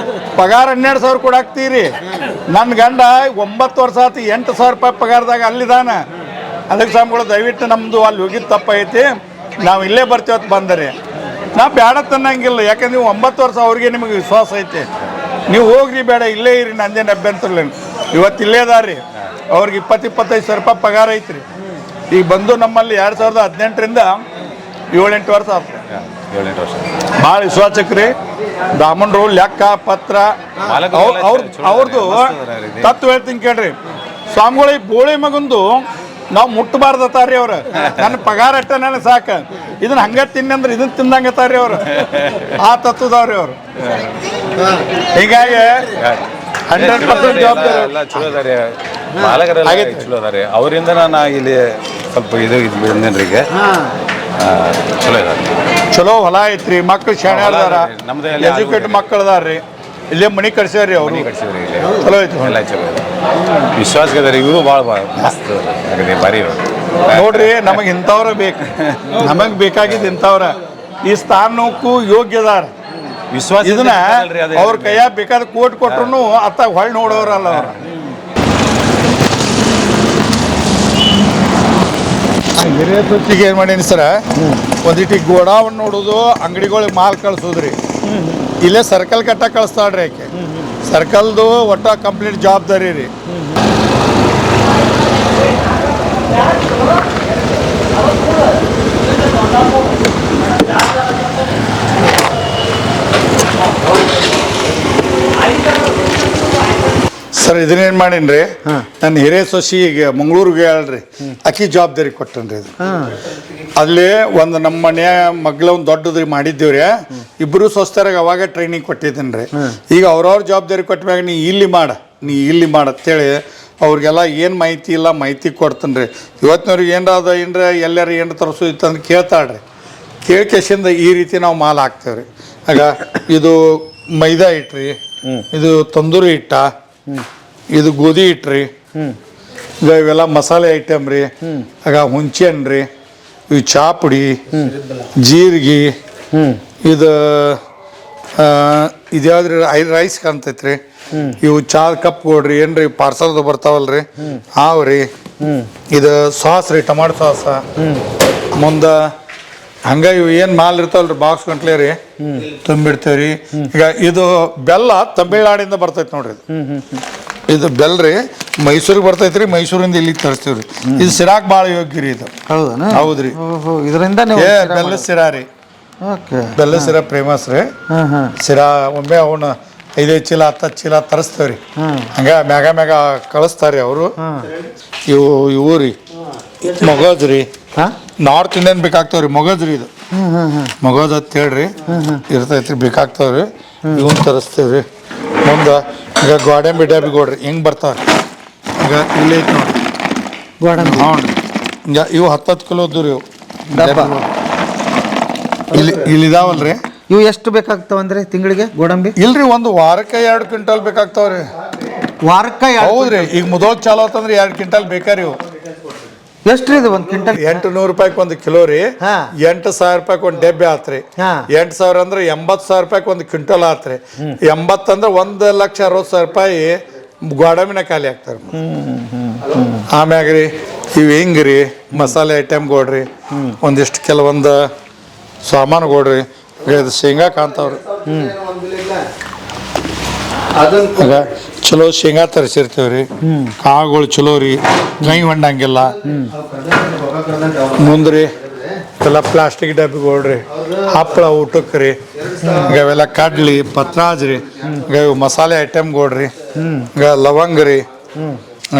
ಪಗಾರ 12,000 ಕೊಡಾಕ್ತೀರಿ. ನನ್ನ ಗಂಡ 9 ವರ್ಷ ಆಯ್ತು 8,000 ರೂಪಾಯಿ ಪಗಾರದಾಗ ಅಲ್ಲಿದಾನ. ಅದಕ್ಕೆ ಸ್ವಾಮಿಗಳು, ದಯವಿಟ್ಟು ನಮ್ಮದು ಅಲ್ಲಿ ಹೋಗಿದ್ದು ತಪ್ಪೈತಿ, ನಾವು ಇಲ್ಲೇ ಬರ್ತೀವತ್ತು ಬಂದರಿ. ನಾ ಬೇಡ ತನ್ನಂಗಿಲ್ಲ, ಯಾಕಂದ್ರೆ ನೀವು 9 ವರ್ಷ ಅವ್ರಿಗೆ ನಿಮಗೆ ವಿಶ್ವಾಸ ಐತಿ. ನೀವು ಹೋಗ್ರಿ, ಬೇಡ ಇಲ್ಲೇ ಇರಿ, ನಂದೇನು ಅಭ್ಯಂತರ. ಇವತ್ತು ಇಲ್ಲೇ ಅದಾರಿ. ಅವ್ರಿಗೆ 20-25 ರೂಪಾಯಿ ಪಗಾರ ಐತ್ರಿ. ಈಗ ಬಂದು ನಮ್ಮಲ್ಲಿ 2018ರಿಂದ 7-8 ವರ್ಷ ಆಯ್ತು. 7-8 ವರ್ಷ ಭಾಳ ವಿಶ್ವಾಸಕ್ರಿ. ದಾಮನ್ರು ಲೆಕ್ಕ ಪತ್ರ ಅವ್ರದ್ದು ತತ್ವ ಹೇಳ್ತೀನಿ ಕೇಳ್ರಿ. ಸ್ವಾಮಿಗಳು, ಈ ಬೋಳಿ ಮಗಂದು ನಾವು ಮುಟ್ಟಬಾರ್ದತ್ತಾರ್ರಿ ಅವ್ರು. ನನ್ನ ಪಗಾರ ಅಟ್ಟ ನನಗೆ ಸಾಕು, ಇದನ್ನ ಹಂಗ ತಿನ್ನಂದ್ರೆ ಇದನ್ನ ತಿಂದಂಗತ್ತಾರ್ರಿ ಅವ್ರು. ಆ ತತ್ವದವ್ರಿ ಅವರು. ಹೀಗಾಗಿ 100% ಜವಾಬ್ದಾರಿ ಎಲ್ಲ ಚಲೋ ಅದಾರೆ, ಮಾಲಕರೆಲ್ಲ ಚಲೋ ಅದಾರೆ. ಅವರಿಂದ ನಾನು ಇಲ್ಲಿ ಸ್ವಲ್ಪ ಬಂದೇನ್ರಿಗೆ ಚಲೋ ಇದಾರೆ. ಚಲೋ ಹೊಲ ಐತ್ರಿ, ಮಕ್ಳು ಶಾಣೆ ಅದಾರ, ಎಜುಕೇಟ್ ಮಕ್ಕಳು ಅದಾರ್ರಿ. ಇಲ್ಲೇ ಮನಿ ಕಟ್ಸ್ಯಾರ್ರಿ ಅವ್ರು. ಕಟ್ಸಿದ್ರಿ ಇಲ್ಲಿ ಚಲೋ ಐತಿ, ಎಲ್ಲ ಚಲೋ ಇದೆ. ವಿಶ್ವಾಸಕ್ಕೆ ಅದಾರೆ ಇವರು. ಭಾಳ ಮಸ್ತ್ ಭಾರಿ ನೋಡ್ರಿ. ನಮಗೆ ಇಂಥವ್ರ ಬೇಕು, ನಮಗೆ ಬೇಕಾಗಿದ್ದು ಇಂಥವ್ರ. ಈ ಸ್ಥಾನಕ್ಕೂ ಯೋಗ್ಯದಾರ. ವಿಶ್ವಾಸ ಇದನ್ನ ಅವ್ರ ಕೈಯಾಗ ಬೇಕಾದ ಕೋಟ್ ಕೊಟ್ರು ಅತ್ತ ಹೊಳ್ ನೋಡೋರಲ್ಲ ಅವ್ರು. ಹಿರಿಯ ಸೊಚ್ಚಿಗೆ ಏನು ಮಾಡೀನಿ ಸರ, ಒಂದಿಟ್ಟು ಗೋಡಾವನ್ ನೋಡೋದು, ಅಂಗಡಿಗಳಿಗೆ ಮಾಲ್ ಕಳ್ಸೋದ್ರಿ. ಇಲ್ಲೇ ಸರ್ಕಲ್ ಕಟ್ಟ ಕಳಿಸ್ತಾಳ್ರಿ ಆಕೆ. ಸರ್ಕಲ್ದು ಒಟ್ಟ ಕಂಪ್ಲೀಟ್ ಜವಾಬ್ದಾರಿ ರೀ. ಸರ್, ಇದನ್ನೇನು ಮಾಡೀನಿ, ನನ್ನ ಹಿರಿಯ ಸೊಸಿ ಈಗ ಮಂಗಳೂರಿಗೆ ಹೇಳ್ರಿ, ಅಕ್ಕಿ ಜವಾಬ್ದಾರಿ ಕೊಟ್ಟನ್ರಿ. ಇದು ಅಲ್ಲಿ ಒಂದು ನಮ್ಮ ಮನೆಯ ಮಗ್ಳ ಒಂದು ದೊಡ್ಡದ್ರಿ ಮಾಡಿದ್ದೀವ್ರಿ. ಇಬ್ಬರು ಸ್ವಸ್ಥರಾಗ ಅವಾಗ ಟ್ರೈನಿಂಗ್ ಕೊಟ್ಟಿದ್ದೀನಿ ರೀ. ಈಗ ಅವ್ರವ್ರ ಜವಾಬ್ದಾರಿ ಕೊಟ್ಟ ಮ್ಯಾಗ ನೀ ಇಲ್ಲಿ ಮಾಡ ಅಂತೇಳಿ ಅವ್ರಿಗೆಲ್ಲ ಏನು ಮಾಹಿತಿ ಇಲ್ಲ ಮಾಹಿತಿ ಕೊಡ್ತೀನಿ ರೀ. ಇವತ್ತಿನವ್ರಿಗೆ ಏನ್ರ ಎಲ್ಲಾರು ಏನು ತರಿಸೋದಿತ್ತು ಅಂತ ಕೇಳ್ತಾಳ್ರಿ. ಕೇಳ್ಕೇಶಿಂದ ಈ ರೀತಿ ನಾವು ಮಾಲ್ ಹಾಕ್ತೇವೆ ರೀ. ಆಗ ಇದು ಮೈದಾ ಹಿಟ್ರಿ, ಇದು ತಂದೂರಿ ಹಿಟ್ಟ, ಇದು ಗೋಧಿ ಹಿಟ್ರಿ, ಈಗ ಇವೆಲ್ಲ ಮಸಾಲೆ ಐಟಮ್ ರೀ. ಆಗ ಹುಂಚೆ ಹಣ್ಣು ರೀ, ಇವು ಚಾ ಪುಡಿ, ಜೀರಿಗೆ, ಇದು ಇದ್ಯಾವ್ದ್ರಿ ರೈಸ್ ಕಾಣ್ತೈತ್ರಿ. ಇವು ಚಾ ಕಪ್ ಕೊಡ್ರಿ ಏನ್ರಿ ಪಾರ್ಸಲ್ದು ಬರ್ತಾವಲ್ರಿ ಹಾವ್ರಿ. ಇದು ಸಾಸ್ ರೀ, ಟೊಮಾಟೊ ಸಾಸ. ಮುಂದೆ ಹಂಗೆ ಇವು ಏನು ಮಾಲ್ ಇರ್ತಾವಲ್ರಿ ಬಾಕ್ಸ್ ಗಂಟ್ಲೆ ರೀ ತುಂಬಿಡ್ತೇವ್ರಿ. ಈಗ ಇದು ಬೆಲ್ಲ ತಮಿಳ್ನಾಡಿಂದ ಬರ್ತೈತೆ ನೋಡ್ರಿ. ಇದು ಬೆಲ್ಲ ರೀ ಮೈಸೂರಿಗೆ ಬರ್ತೈತ್ರಿ, ಮೈಸೂರಿಂದ ಇಲ್ಲಿಗೆ ತರಿಸ್ತೀವ್ರಿ. ಇದು ಸಿರಾಕ್ ಭಾಳ ಯೋಗ್ಯ ರೀ ಇದು. ಹೌದಾ? ಹೌದ್ರಿ. ಇದರಿಂದ ಬೆಲ್ಲ ಸಿರಾ ರೀ. ಬೆಲ್ಲ ಸಿರಾ ಫೇಮಸ್ ರೀ. ಸಿರಾ ಒಮ್ಮೆ ಅವನ್ನ 5 ಚೀಲ 10 ಚೀಲ ತರಿಸ್ತೇವ್ರಿ. ಹಂಗ ಮ್ಯಾಗ ಕಳಿಸ್ತಾರ್ರಿ ಅವರು. ಇವು ರೀ ಮಗಜ್ ರೀ, ನಾರ್ತ್ ಇಂಡಿಯನ್ ಬೇಕಾಗ್ತಾವ್ರಿ ಮಗಜ್ ರೀ. ಇದು ಮಗಜ್ ಅಂತ ಹೇಳ್ರಿ ಇರ್ತೈತ್ರಿ, ಬೇಕಾಗ್ತಾವ್ರಿ. ಇವನ್ ತರಿಸ್ತೇವ್ರಿ. ಮುಂದೆ ಈಗ ಗೋಡಂಬಿ ಡಬ್ಬಿ ಗೋಡ್ರಿ ಹಿಂಗೆ ಬರ್ತಾವ್ರಿ. ಈಗ ಇಲ್ಲಿ ಐತಿ ನೋಡ್ರಿ ಗೋಡಂಬಿ. ಹ್ಞೂ ರೀ. ಈಗ ಇವು 10 ಕಿಲೋದ್ದು ರೀ. ಇವು ಇಲ್ಲಿದಾವಲ್ರಿ. ಇವು ಎಷ್ಟು ಬೇಕಾಗ್ತಾವಂದ್ರೆ ತಿಂಗಳಿಗೆ ಗೋಡಂಬಿ? ಇಲ್ರಿ, ಒಂದು ವಾರಕ್ಕೆ 2 ಕ್ವಿಂಟಲ್ ಬೇಕಾಗ್ತಾವ್ರಿ. ವಾರಕ್ಕೆ? ಹೌದ್ರಿ. ಈಗ ಮುದೋಗ್ ಚಾಲೋ ಆತಂದ್ರೆ 2 ಕ್ವಿಂಟಲ್ ಬೇಕಾರಿ. ಇವು ಎಷ್ಟ್ರಿ ಇದು ಒಂದು ಕ್ವಿಂಟಲ್? 800 ರೂಪಾಯಿಗೆ 1 ಕಿಲೋ ರೀ. 8,000 ರೂಪಾಯಿಗೆ 1 ಡಬ್ಬಿ ಆತ್ರಿ. 8,000 ಅಂದ್ರೆ 80,000 ರೂಪಾಯಿಗೆ 1 ಕ್ವಿಂಟಲ್ ಆತ್ರಿ. 80 ಅಂದ್ರೆ 1,60,000 ರೂಪಾಯಿ ಗೋಡಂಬಿನ ಖಾಲಿ ಆಗ್ತಾರೆ. ಆಮ್ಯಾಗ ರೀ ಇವು ಹಿಂಗೆ ರೀ ಮಸಾಲೆ ಐಟಮ್ ಕೊಡ್ರಿ, ಒಂದಿಷ್ಟು ಕೆಲವೊಂದು ಸಾಮಾನು ಕೊಡ್ರಿ. ಇದು ಶೇಂಗಾ ಕಾಣ್ತಾವ್ರಿ. ಆಗ ಚಲೋ ಶೇಂಗಾ ತರಿಸಿರ್ತೀವ್ರಿ. ಕಾಳುಗಳು ಚಲೋ ರೀ, ಕೈ ಹೊಂಡಂಗಿಲ್ಲ. ಮುಂದ್ರಿ ಎಲ್ಲ ಪ್ಲಾಸ್ಟಿಕ್ ಡಬ್ಬಿ ಕೊಡ್ರಿ, ಹಪ್ಪಳ ಊಟಕ್ಕೆ ರೀ. ಈಗ ಅವೆಲ್ಲ ಕಡ್ಲಿ ಪತ್ರಾಜ್ ರೀ. ಈಗ ಇವು ಮಸಾಲೆ ಐಟಮ್ ಕೊಡ್ರಿ. ಈಗ ಲವಂಗ ರೀ,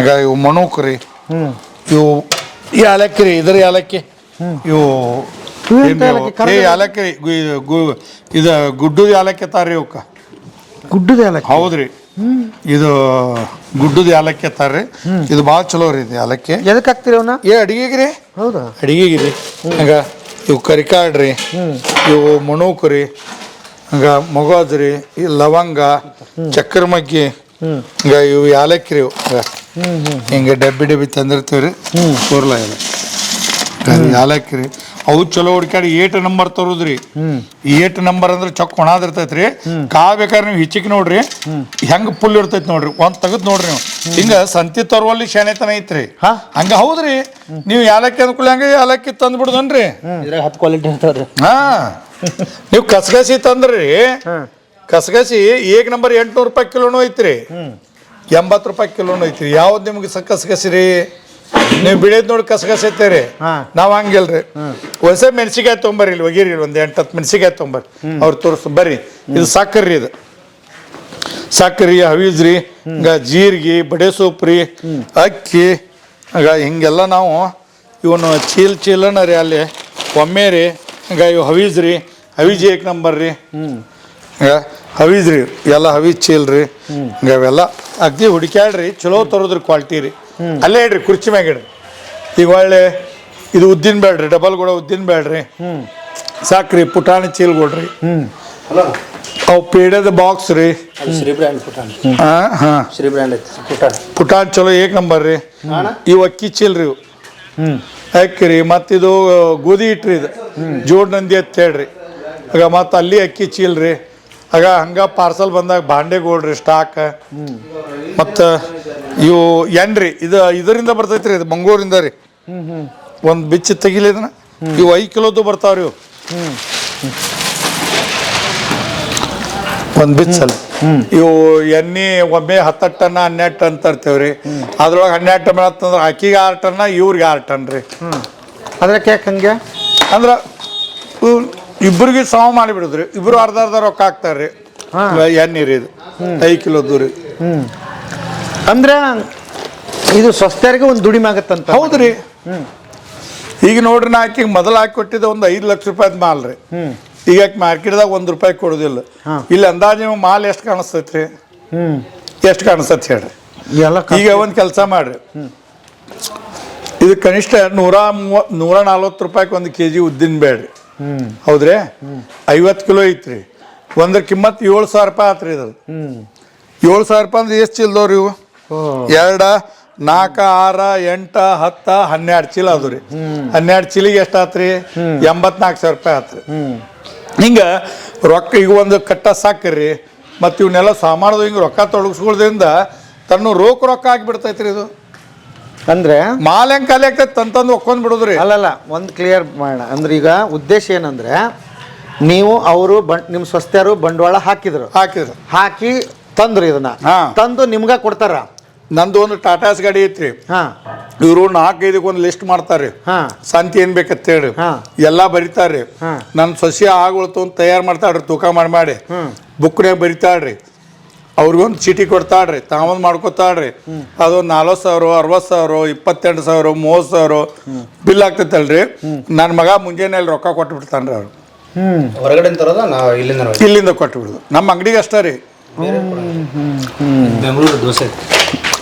ಈಗ ಇವು ಮಣೂಕ್ ರೀ, ಇವು ಯಾಲಕ್ಕಿ ರೀ. ಇದ್ರ ಯಾಲಕ್ಕಿ ಇವು ಯಾಲಕ್ಕಿ ರೀ. ಇದು ಗುಡ್ಡದ ಯಾಲಕ್ಕಿ ತಾರ್ರಿ ಇವಕ್ಕ. ಗುಡ್ಡದ ಯಾಲಕ್ಕಿ? ಹೌದ್ರಿ. ಇದು ಗುಡ್ಡದ ಯಾಲಕ್ಕಿ ತಾರ್ರಿ. ಇದು ಭಾಳ ಚಲೋ ರೀ. ಇದು ಯಾಲಕ್ಕಿ ಎದಕ್ಕೆ ಹಾಕ್ತೀರಿ ಅವನ್ನ? ಅಡಿಗೆಗೆ ರೀ. ಹೌದಾ? ಅಡಿಗೆಗೆ ರೀ. ಹಂಗ ಇವು ಕರಿಕಾಡ್ ರೀ, ಇವು ಮಣೂಕ್ ರೀ, ಹಂಗ ಮೊಗಜ್ ರೀ, ಈ ಲವಂಗ, ಚಕ್ರ ಮಗ್ಗಿ, ಈಗ ಇವು ಯಾಲಕ್ಕಿ ರೀ. ಹಿಂಗೆ ಡಬ್ಬಿ ತಂದಿರ್ತೀವಿ ರೀ. ಕೂರ್ಲ ಇಲ್ಲ ಯಾಲಕ್ಕಿ ರೀ. ಅವು ಚಲೋ ಹುಡ್ಕ್ಯಾಡಿ 8 ನಂಬರ್ ತರೋದ್ರಿ. 8 ನಂಬರ್ ಅಂದ್ರೆ ಚೊಕ್ ಒಣಾದಿರ್ತೈತ್ರಿ. ಕಾಳು ಬೇಕಾದ್ರೆ ನೀವು ಹಿಚ್ಚಿಕ್ ನೋಡ್ರಿ ಹೆಂಗ್ ಫುಲ್ ಇರ್ತೈತಿ ನೋಡ್ರಿ. ಒಂದ್ ತೆಗದ್ ನೋಡ್ರಿ ನೀವು. ಹಿಂಗ ಸಂತಿ ತರುವಲ್ಲಿ ಶಾಣೆತನ ಐತ್ರಿ. ಹಂಗ ಹೌದ್ರಿ. ನೀವು ಯಾಲಕ್ಕಿ ಅಂದ್ಕೊಳ್ಳಿ ಹಂಗ ಯಾಲಕ್ಕಿ ತಂದ್ಬಿಡುದನ್ರಿ. 10 ಕ್ವಾಲಿಟಿ ಇರ್ತಾವ್ರಿ. ಹಾ, ನೀವು ಕಸಗಸಿ ತಂದ್ರಿ. ಕಸಗಸಿ 1 ನಂಬರ್ 800 ರೂಪಾಯಿ ಕಿಲೋನು ಐತ್ರಿ, 80 ರೂಪಾಯಿ ಕಿಲೋನು ಐತ್ರಿ. ಯಾವ್ದು ನಿಮ್ಗೆ ಕಸಗಸಿ ರೀ? ನೀವು ಬಿಡೋದ್ ನೋಡಿ ಕಸಗಸಿ ಐತೇರಿ. ನಾವು ಹಂಗಿಲ್ರಿ. ಹೊಸ ಮೆಣಸಿಕಾಯಿ ತೊಗೊಂಬರ್ರಿ, ಇಲ್ಲಿ ಒಗಿರಿ. ಒಂದು 8-10 ಮೆಣಸಿಕಾಯಿ ತೊಗೊಂಬರ್ರಿ. ಅವ್ರು ತೋರಿಸ್ ಬರ್ರಿ. ಇದು ಸಕ್ಕರೆ ರೀ. ಇದು ಸಕ್ಕರೆ, ಹವೀಜ್ ರೀ, ಈಗ ಜೀರಿಗೆ, ಬಡೆ ಸೊಪ್ಪು ರೀ, ಅಕ್ಕಿ. ಈಗ ಹಿಂಗೆಲ್ಲ ನಾವು ಇವನು ಚೀಲನ ರೀ ಅಲ್ಲಿ ಒಮ್ಮೆ ರೀ. ಈಗ ಇವು ಹವೀಜ್ ರೀ, ಹವೀಜ್ 1 ನಂಬರ್ ರೀ. ಈಗ ಹವೀಜ್ ರೀ, ಎಲ್ಲ ಹವೀಜ್ ಚೀಲ್ ರೀ. ಈಗ ಅವೆಲ್ಲ ಅಗ್ದಿ ಹುಡುಕ್ಯಾಡ್ರಿ ಚಲೋ ತರೋದ್ರಿ ಕ್ವಾಲಿಟಿ ರೀ. ಅಲ್ಲೇ ಇಡ್ರಿ, ಕುರ್ಚಿ ಮ್ಯಾಗ ಇಡ್ರಿ. ಈಗ ಒಳ್ಳೆ ಇದು ಉದ್ದಿನ ಬೇಡ್ರಿ, ಡಬಲ್ ಕೂಡ ಉದ್ದಿನ ಬೇಡ್ರಿ. ಸಾಕ್ರಿ ಪುಟಾಣಿ ಚೀಲ್ ಕೊಡ್ರಿ. ಅವು ಪೇಡದ ಬಾಕ್ಸ್ ರೀ. ಪುಟಾಣಿ ಚಲೋ 1 ನಂಬರ್ ರೀ. ಇವು ಅಕ್ಕಿ ಚೀಲ್ ರೀ. ಅಕ್ಕಿ ರೀ. ಮತ್ತಿದು ಗೋಧಿ ಹಿಟ್ರಿ. ಇದು ಜೋಡ್ ನಂದಿ ಅಂತ ಹೇಳ್ರಿ. ಆಗ ಮತ್ತು ಅಲ್ಲಿ ಅಕ್ಕಿ ಚೀಲ್ ರೀ. ಆಗ ಹಂಗ ಪಾರ್ಸಲ್ ಬಂದಾಗ ಬಾಂಡೆಗೋಳ್ರಿ ಸ್ಟಾಕ್. ಮತ್ತು ಇವು ಎಣ್ರಿ. ಇದರಿಂದ ಬರ್ತೈತ್ರಿ. ಇದು ಮಂಗಳೂರಿಂದ ರೀ. ಒಂದು ಬಿಚ್ಚಿ ತೆಗಿಲಿ ಇದನ್ನ. ಇವು 5 ಕಿಲೋದು ಬರ್ತಾವ್ರಿ. ಇವು ಒಂದು ಬಿಚ್ಚಲ್ಲ. ಇವು ಎಣ್ಣೆ ಒಮ್ಮೆ 10 ಟನ್ 12 ಟನ್ ತರ್ತೇವ್ರಿ. ಅದ್ರೊಳಗೆ 12 ಟನ್ ಅಂತಂದ್ರೆ ಅಕ್ಕಿಗೆ 6 ಟನ್, ಇವ್ರಿಗೆ 6 ಟನ್ ರೀ. ಅದಕ್ಕೆ ಯಾಕೆ ಹಂಗೆ ಅಂದ್ರೆ ಇಬ್ಬರಿಗೆ ಸಮ ಮಾಡಿಬಿಡುದ್ರಿ. ಇಬ್ರು ಅರ್ಧ ರೊಕ್ಕ ಹಾಕ್ತಾರ್ರಿ. ಎಣ್ಣೆ ರೀ. ಇದು 5 ಕಿಲೋದು ರೀ. ಅಂದ್ರೆ ಇದು ಸ್ವಸ್ಥರಿಗೆ ಒಂದು ದುಡಿಮೆ ಆಗತ್ತಂತ? ಹೌದ್ರಿ. ಈಗ ನೋಡ್ರಿ, ನಾ ಆಕಿಗೆ ಮೊದಲು ಹಾಕಿ ಕೊಟ್ಟಿದ್ದ ಒಂದು 5 ಲಕ್ಷ ರೂಪಾಯಿದ ಮಾಲ್ ರೀ. ಈಗ ಮಾರ್ಕೆಟ್ದಾಗ 1 ರೂಪಾಯಿ ಕೊಡೋದಿಲ್ಲ. ಇಲ್ಲಿ ಅಂದಾಜು ನೀವು ಮಾಲ್ ಎಷ್ಟು ಕಾಣಿಸ್ತೈತ್ರಿ? ಎಷ್ಟು ಕಾಣಿಸ್ತೈತಿ ಹೇಳ್ರಿ? ಈಗ ಒಂದು ಕೆಲಸ ಮಾಡ್ರಿ, ಇದು ಕನಿಷ್ಠ 140 ರೂಪಾಯಿಗೆ 1 kg ಉದ್ದಿನ ಬೇಡ್ರಿ, ಹೌದ್ರಿ? 50 ಕಿಲೋ ಐತ್ರಿ, ಒಂದ್ರ ಕಿಮ್ಮತ್ 7,000 ರೂಪಾಯಿ ಆತ್ರಿ. ಇದ್ರ 7,000 ರೂಪಾಯಿ ಅಂದ್ರೆ ಎಷ್ಟು ಚೀಲದವ್ರಿ ಇವು? 2, 4, 6, 8, 10, 12 ಚೀಲ ಅದು ರೀ. 12 ಚೀಲಿಗೆ ಎಷ್ಟು ಆತ್ರಿ? 84,000 ರೂಪಾಯಿ ಆತ್ರಿ. ಹಿಂಗೆ ರೊಕ್ಕ ಈಗ ಒಂದು ಕಟ್ಟ ಸಾಕ್ರಿ, ಮತ್ತು ಇವನ್ನೆಲ್ಲ ಸಾಮಾನು ಹಿಂಗೆ ರೊಕ್ಕ ತೊಡಗಿಸ್ಕೊಳ್ಳೋದ್ರಿಂದ ತನ್ನ ರೊಕ್ಕ ಆಗಿಬಿಡ್ತೈತ್ರಿ. ಇದು ಅಂದ್ರೆ ಮಾಲ್ ಹೆಂಗೆ ಖಾಲಿ ಆಗ್ತೈತೆ ತಂದು ಒಕ್ಕೊಂಡ್ ಬಿಡೋದ್ರಿ. ಅಲ್ಲಲ್ಲ, ಒಂದು ಕ್ಲಿಯರ್ ಮಾಡೋಣ. ಅಂದ್ರೆ ಈಗ ಉದ್ದೇಶ ಏನಂದ್ರೆ, ನೀವು ಅವರು ನಿಮ್ಮ ಸ್ವಸ್ಥರು ಬಂಡವಾಳ ಹಾಕಿದ್ರು, ಹಾಕಿ ತಂದ್ರು, ಇದನ್ನ ತಂದು ನಿಮ್ಗ ಕೊಡ್ತಾರ. ನಂದು ಒಂದು ಟಾಟಾಸ್ ಗಾಡಿ ಐತ್ರಿ, ಇವರು 4-5 ಒಂದು ಲಿಸ್ಟ್ ಮಾಡ್ತಾರೆ, ಸಂತಿ ಏನ್ ಬೇಕಂತ ಹೇಳಿ ಎಲ್ಲಾ ಬರಿತಾರ್ರಿ. ನನ್ನ ಸಸ್ಯ ಆಗುಳ್ತು ಅಂತ ತಯಾರು ಮಾಡ್ತಾಳ್ರಿ, ತೂಕ ಮಾಡಿ ಬುಕ್ನಾಗ ಬರಿತಾಳ್ರಿ. ಅವ್ರಿಗೊಂದು ಚೀಟಿ ಕೊಡ್ತಾಳ್ರಿ, ತಾವೊಂದು ಮಾಡ್ಕೊತಾಳ್ರಿ. ಅದು 40,000, 60,000, 28,000, 30,000 ಬಿಲ್ ಆಗ್ತೈತಲ್ರಿ. ನನ್ನ ಮಗ ಮುಂಜಾನೆ ರೊಕ್ಕ ಕೊಟ್ಟು ಬಿಡ್ತಾನ್ರಿ. ಅವ್ರು ಹೊರಗಡೆ ತರೋದ ಇಲ್ಲಿಂದ ಕೊಟ್ಟು ಬಿಡುದು. ನಮ್ಮ ಅಂಗಡಿಗೆ ಅಷ್ಟೇ ರೀ. ಬೆಂಗಳೂರು ದೋಸೆ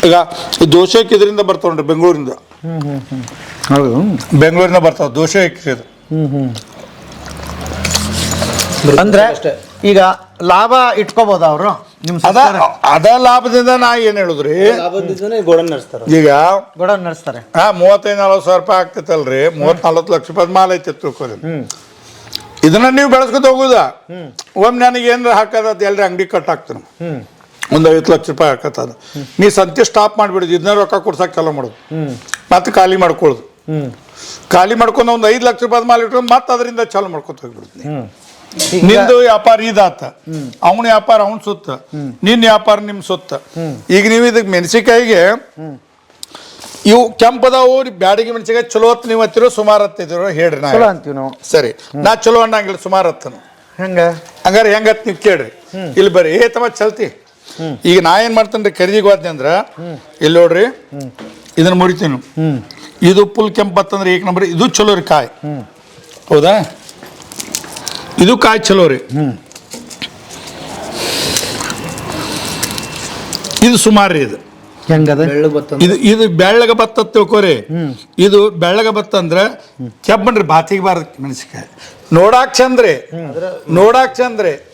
ಈಗ ಈ ದೋಸೆಕ್ಕೆ ಇದರಿಂದ ಬರ್ತಾವ ನೋಡ್ರಿ, ಬೆಂಗಳೂರಿಂದ. ಬೆಂಗಳೂರಿಂದ ಬರ್ತಾವ ದೋಸೆ ಹಾಕ್ರಿ. ಅದು ಅಂದ್ರೆ ಈಗ ಲಾಭ ಇಟ್ಕೋಬಹುದು ಅವರು. ಅದ ಲಾಭದಿಂದ ನಾ ಏನ್ ಹೇಳುದ್ರಿ, ಗೋಡನ್ ನಡೆಸ್ತಾರ. ಈಗ ಗೋಡನ್ ನಡೆಸ್ತಾರೆ. 35-40 ಸಾವಿರ ರೂಪಾಯಿ ಆಗ್ತೈತಲ್ರಿ, 30-40 ಲಕ್ಷ ರೂಪಾಯಿ ಮಾಲ್ ಐತಿ ತಿಳ್ಕೊರಿ. ಇದನ್ನ ನೀವು ಬೆಳೆಸ್ಕೊತ ಹೋಗುದ. ಒಮ್ಮೆ ನನಗೆ ಏನಾರ ಹಾಕದ ಎಲ್ರಿ ಅಂಗಡಿ ಕಟ್ ಹಾಕ್ತಾನೆ, ಒಂದು 50 ಲಕ್ಷ ರೂಪಾಯಿ ಹಾಕತ್ತದ. ನೀ ಸಂತೆ ಸ್ಟಾಪ್ ಮಾಡಿಬಿಡುದು, ಇದನ್ನ ರೊಕ್ಕ ಕೊಡ್ಸಕ್ಕೆ ಚಾಲೂ ಮಾಡೋದು, ಮತ್ತೆ ಖಾಲಿ ಮಾಡ್ಕೊಳ್ಳೋದು. ಖಾಲಿ ಮಾಡ್ಕೊಂಡು ಒಂದು 5 ಲಕ್ಷ ರೂಪಾಯಿ ಮಾಲ್ ಇಟ್ಕೊಂಡು ಮತ್ತೆ ಅದರಿಂದ ಚಾಲೂ ಮಾಡ್ಕೊತ ಹೋಗ್ಬಿಡುದು. ನಿಂದು ವ್ಯಾಪಾರ ಇದಾತ, ಅವನ ವ್ಯಾಪಾರ ಅವನ್ ಸುತ್ತ, ನಿನ್ನ ವ್ಯಾಪಾರ ನಿಮ್ ಸುತ್ತ. ಈಗ ನೀವು ಇದಕ್ಕೆ ಮೆಣಸಿಕಾಯಿಗೆ ಇವು ಕೆಂಪದಾವು ಬ್ಯಾಡಿಗೆ ಮೆಣಸಿಕಾಯಿ ಚಲೋ ಹೊತ್ತು ನೀವು ಹತ್ತಿರೋ ಸುಮಾರು ಹತ್ತಿದ್ರು ಹೇಳ್ರಿ. ನಾ ಅಂತೀವಿ ನಾವು. ಸರಿ, ನಾ ಚಲೋ ಅನ್ನಂಗಿಲ್ಲ, ಸುಮಾರು ಹತ್ತನು. ಹಂಗಾರೆ ಹೆಂಗತ್ ನೀವು ಕೇಳ್ರಿ. ಇಲ್ಲಿ ಬರ್ರಿ, ತಮ್ಮ ಚಲ್ತಿ. ಈಗ ನಾ ಏನ್ ಮಾಡ್ತೇನ್ರಿ, ಖರೀದಿಗೆ ಹೋದ್ನಿ ಅಂದ್ರ ಇಲ್ಲಿ ನೋಡ್ರಿ, ಇದನ್ನ ಮುರಿತೀನಿ. ಇದು ಫುಲ್ ಕೆಂಪು ಬತ್ತಂದ್ರೆ 1 ನಂಬರ್. ಇದು ಚಲೋ ರೀ ಕಾಯಿ, ಹೌದಾ? ಇದು ಕಾಯಿ ಚಲೋ ರೀ. ಇದು ಸುಮಾರು ರೀ. ಇದು ಇದು ಬೆಳ್ಳಗ ಬತ್ತ ತಿಳ್ಕೊರಿ. ಇದು ಬೆಳ್ಳಗ ಬತ್ತ ಅಂದ್ರೆ ಕೆಬ್ಬನ್ರಿ, ಬಾತಿಗೆ ಬಾರದು ಮೆಣಸಿಕಾಯಿ. ನೋಡಾಕ್ ಚಂದ್ರಿ,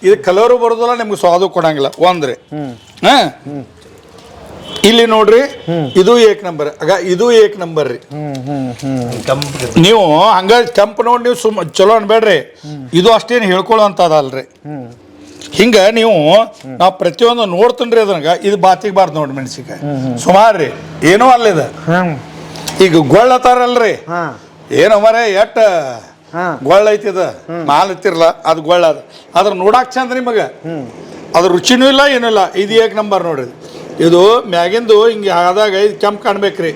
ಇದು ಕಲರು ಬರೋದಿಲ್ಲ, ನಿಮ್ಗೆ ಸ್ವಾದು ಕೊಡಂಗಿಲ್ಲ ಒಂದ್ರಿ. ಇಲ್ಲಿ ನೋಡ್ರಿ, ಇದು 1 ನಂಬರ್. ಆಗ ಇದು 1 ನಂಬರ್ ರೀ. ನೀವು ಹಂಗ ಕೆಂಪು ನೋಡಿ ನೀವು ಚಲೋ ಅನ್ಬೇಡ್ರಿ, ಇದು ಅಷ್ಟೇನು ಹೇಳ್ಕೊಳ್ಳೋ ಅಂತದಲ್ರಿ. ಹಿಂಗ ನೀವು ನಾವು ಪ್ರತಿಯೊಂದು ನೋಡ್ತನ್ರಿ. ಅದನ್ನ ಇದು ಬಾತಿಗೆ ಬಾರ್ದು ನೋಡ್ರಿ ಮೆಣಸಿಕಾಯಿ ಸುಮಾರು ರೀ, ಏನೋ ಅಲ್ಲಿದ. ಈಗ ಗೊಳ್ಳತಾರಲ್ರಿ, ಏನೋ ಮರ ಎಟ್ಟ ಗೊಳ್ಳ ಐತಿದ, ಮಾಲ್ ಐತಿರ್ಲ ಅದು ಗೊಳ್ಳ. ಅದ್ರ ನೋಡಾಕ್ ಚಂದ ನಿಮಗ, ಅದ್ರ ರುಚಿನೂ ಇಲ್ಲ ಏನೂ ಇಲ್ಲ. ಇದು 1 ನಂಬರ್ ನೋಡ್ರಿ. ಇದು ಮ್ಯಾಗಿಂದು ಹಿಂಗೆ ಆದಾಗ ಇದು ಕೆಂಪು ಕಾಣ್ಬೇಕ್ರಿ.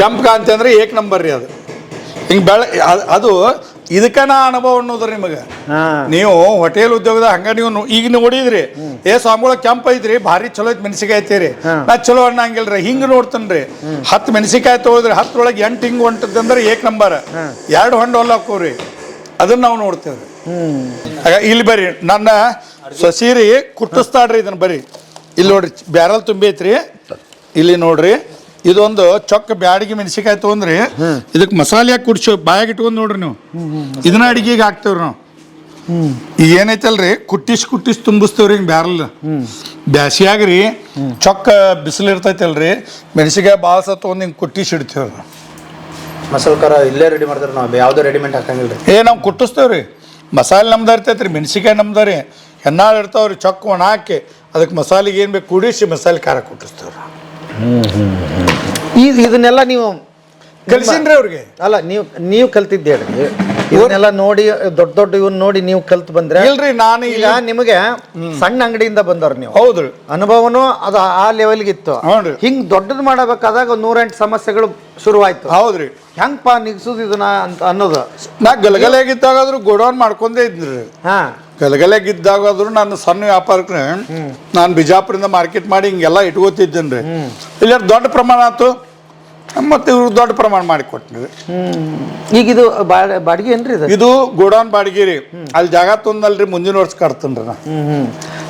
ಕೆಂಪು ಕಾಣ್ತಂದ್ರೆ 1 ನಂಬರ್ ರೀ. ಅದು ಹಿಂಗೆ ಅದು ಇದಕ್ಕ ನಾ ಅನುಭವ ಅನ್ನೋದ್ರಿ ನಿಮಗೆ. ನೀವು ಹೋಟೆಲ್ ಉದ್ಯೋಗದ ಹಂಗ ನೀವು ಈಗ ನೋಡಿದ್ರಿ, ಸ್ವಾಮಿಗಳ ಕೆಂಪ್ ಐತ್ರಿ, ಭಾರಿ ಚಲೋ ಐತಿ ಮೆಣಸಿಕಾಯಿ ಐತಿರಿ, ನಾ ಚಲೋ ಅನ್ನಂಗಿಲ್ರಿ. ಹಿಂಗ ನೋಡ್ತನ್ರಿ, 10 ಮೆಣಸಿಕಾಯಿ ತಗೋದ್ರಿ, 10 8 ಹಿಂಗ್ ಹೊಂಟದಂದ್ರೆ 1 ನಂಬರ್. 2 ಹೊಂಡ ಹೊಲ ಹಾಕೋರಿ, ಅದನ್ನ ನಾವು ನೋಡ್ತೇವ್ರಿ. ಇಲ್ಲಿ ಬರ್ರಿ, ನನ್ನ ಸೊಸೀರಿ ಕುಟ್ಟಿಸ್ತಾಡ್ರಿ ಇದನ್ನ. ಬರ್ರಿ ಇಲ್ಲಿ ನೋಡ್ರಿ, ಬ್ಯಾರಲ್ ತುಂಬಿ ಐತ್ರಿ. ಇಲ್ಲಿ ನೋಡ್ರಿ, ಇದೊಂದು ಚೊಕ್ಕ ಬ್ಯಾಡಿಗೆ ಮೆಣಸಿಕಾಯಿ ತೊಗೊಂಡ್ರಿ, ಇದಕ್ಕೆ ಮಸಾಲೆ ಹಾಕಿ ಕುಡ್ಸೋ ಬಾಯಾಗಿ ಇಟ್ಕೊಂಡು ನೋಡ್ರಿ ನೀವು. ಇದನ್ನ ಅಡಿಗೆಗೆ ಹಾಕ್ತೇವ್ರಿ ನಾವು. ಈಗ ಏನೈತಲ್ರಿ, ಕುಟ್ಟಿಸ್ ತುಂಬಿಸ್ತೇವ್ರಿ ಹಿಂಗೆ ಬ್ಯಾರಲ್. ಬ್ಯಾಸಿಯಾಗ್ರಿ ಚೊಕ್ಕ ಬಿಸಿಲು ಇರ್ತೈತಲ್ರಿ, ಮೆಣಸಿಕಾಯಿ ಭಾಳ ಸಹ ತೊಗೊಂಡು ಹಿಂಗೆ ಕುಟ್ಟಿಸಿ ಇಡ್ತೇವ್ರಿ. ಮಸಾಲೆ ಖಾರ ಇಲ್ಲೇ ರೆಡಿ ಮಾಡ್ತಾರೆ, ನಾವು ಯಾವುದೋ ರೆಡಿಮೇಡ್ ಹಾಕಂಗಿಲ್ರಿ. ನಾವು ಕುಟ್ಟಿಸ್ತೇವ್ರಿ. ಮಸಾಲೆ ನಮ್ದು ಇರ್ತೈತ್ರಿ, ಮೆಣಸಿಕಾಯಿ ನಮ್ದು ರೀ, ಹೆಣ್ಣಾಳು ಇರ್ತಾವ್ರಿ. ಚೊಕ್ಕ ಒಣ ಹಾಕಿ ಅದಕ್ಕೆ ಮಸಾಲೆಗೆ ಏನು ಬೇಕು ಕೂಡಿಸಿ ಮಸಾಲೆ ಖಾರ ಕುಟ್ಟಿಸ್ತೇವ್ರಿ. ಇದನ್ನೆಲ್ಲ ನೀವು ಕಲಿಸಿನ್ರಿ ಅವ್ರಿಗೆ? ಅಲ್ಲ, ನೀವು ಕಲ್ತಿದ್ದೆ ಹೇಳ್ರಿ. ಇವನ್ನೆಲ್ಲ ನೋಡಿ ದೊಡ್ಡ ಇವನ್ ನೋಡಿ ನೀವು ಕಲ್ತ್ ಬಂದ್ರೆ ಇಲ್ರಿ. ನಾನು ಈಗ ನಿಮಗೆ ಸಣ್ಣ ಅಂಗಡಿಯಿಂದ ಬಂದವ್ರು ನೀವು, ಹೌದ್ರಿ, ಅನುಭವನು ಅದು ಆ ಲೆವೆಲ್ಗೆ ಇತ್ತು. ಹಿಂಗ್ ದೊಡ್ಡದು ಮಾಡಬೇಕಾದಾಗ 108 ಸಮಸ್ಯೆಗಳು ಶುರುವಾಯ್ತು. ಹೌದ್ರಿ, ಹೆಂಗಪ್ಪ ನಿಗ್ಸುದು ಇದನ್ನ ಅಂತ ಅನ್ನೋದು. ನಾ ಗಲಗಲೆಗಿದ್ದಾಗಾದ್ರು ಗೋಡೌನ್ ಮಾಡ್ಕೊಂಡೇ ಇದ್ರಿ. ಗಲಗಲೆಗಿದ್ದಾಗಾದ್ರು ನಾನು ಸಣ್ಣ ವ್ಯಾಪಾರಕ್ಕೆ ನಾನು ಬಿಜಾಪುರಿಂದ ಮಾರ್ಕೆಟ್ ಮಾಡಿ ಹಿಂಗೆಲ್ಲ ಇಟ್ಕೋತಿದ್ದೇನ್ರಿ. ಇಲ್ಲ ದೊಡ್ಡ ಪ್ರಮಾಣ ಆಯ್ತು, ಮತ್ತೆ ಇವ್ರು ದೊಡ್ಡ ಪ್ರಮಾಣ ಮಾಡಿ ಕೊಟ್ರಿ. ಈಗ ಇದು ಬಾಡಿಗೆ ಏನ್ರಿ? ಇದು ಗೋಡೌನ್ ಬಾಡಿಗೆ ರೀ. ಅಲ್ಲಿ ಜಾಗ ತೊಂದಲ್ರಿ, ಮುಂದಿನ ವರ್ಷ ಕಟ್ತೇನ್ರಿ ನಾ.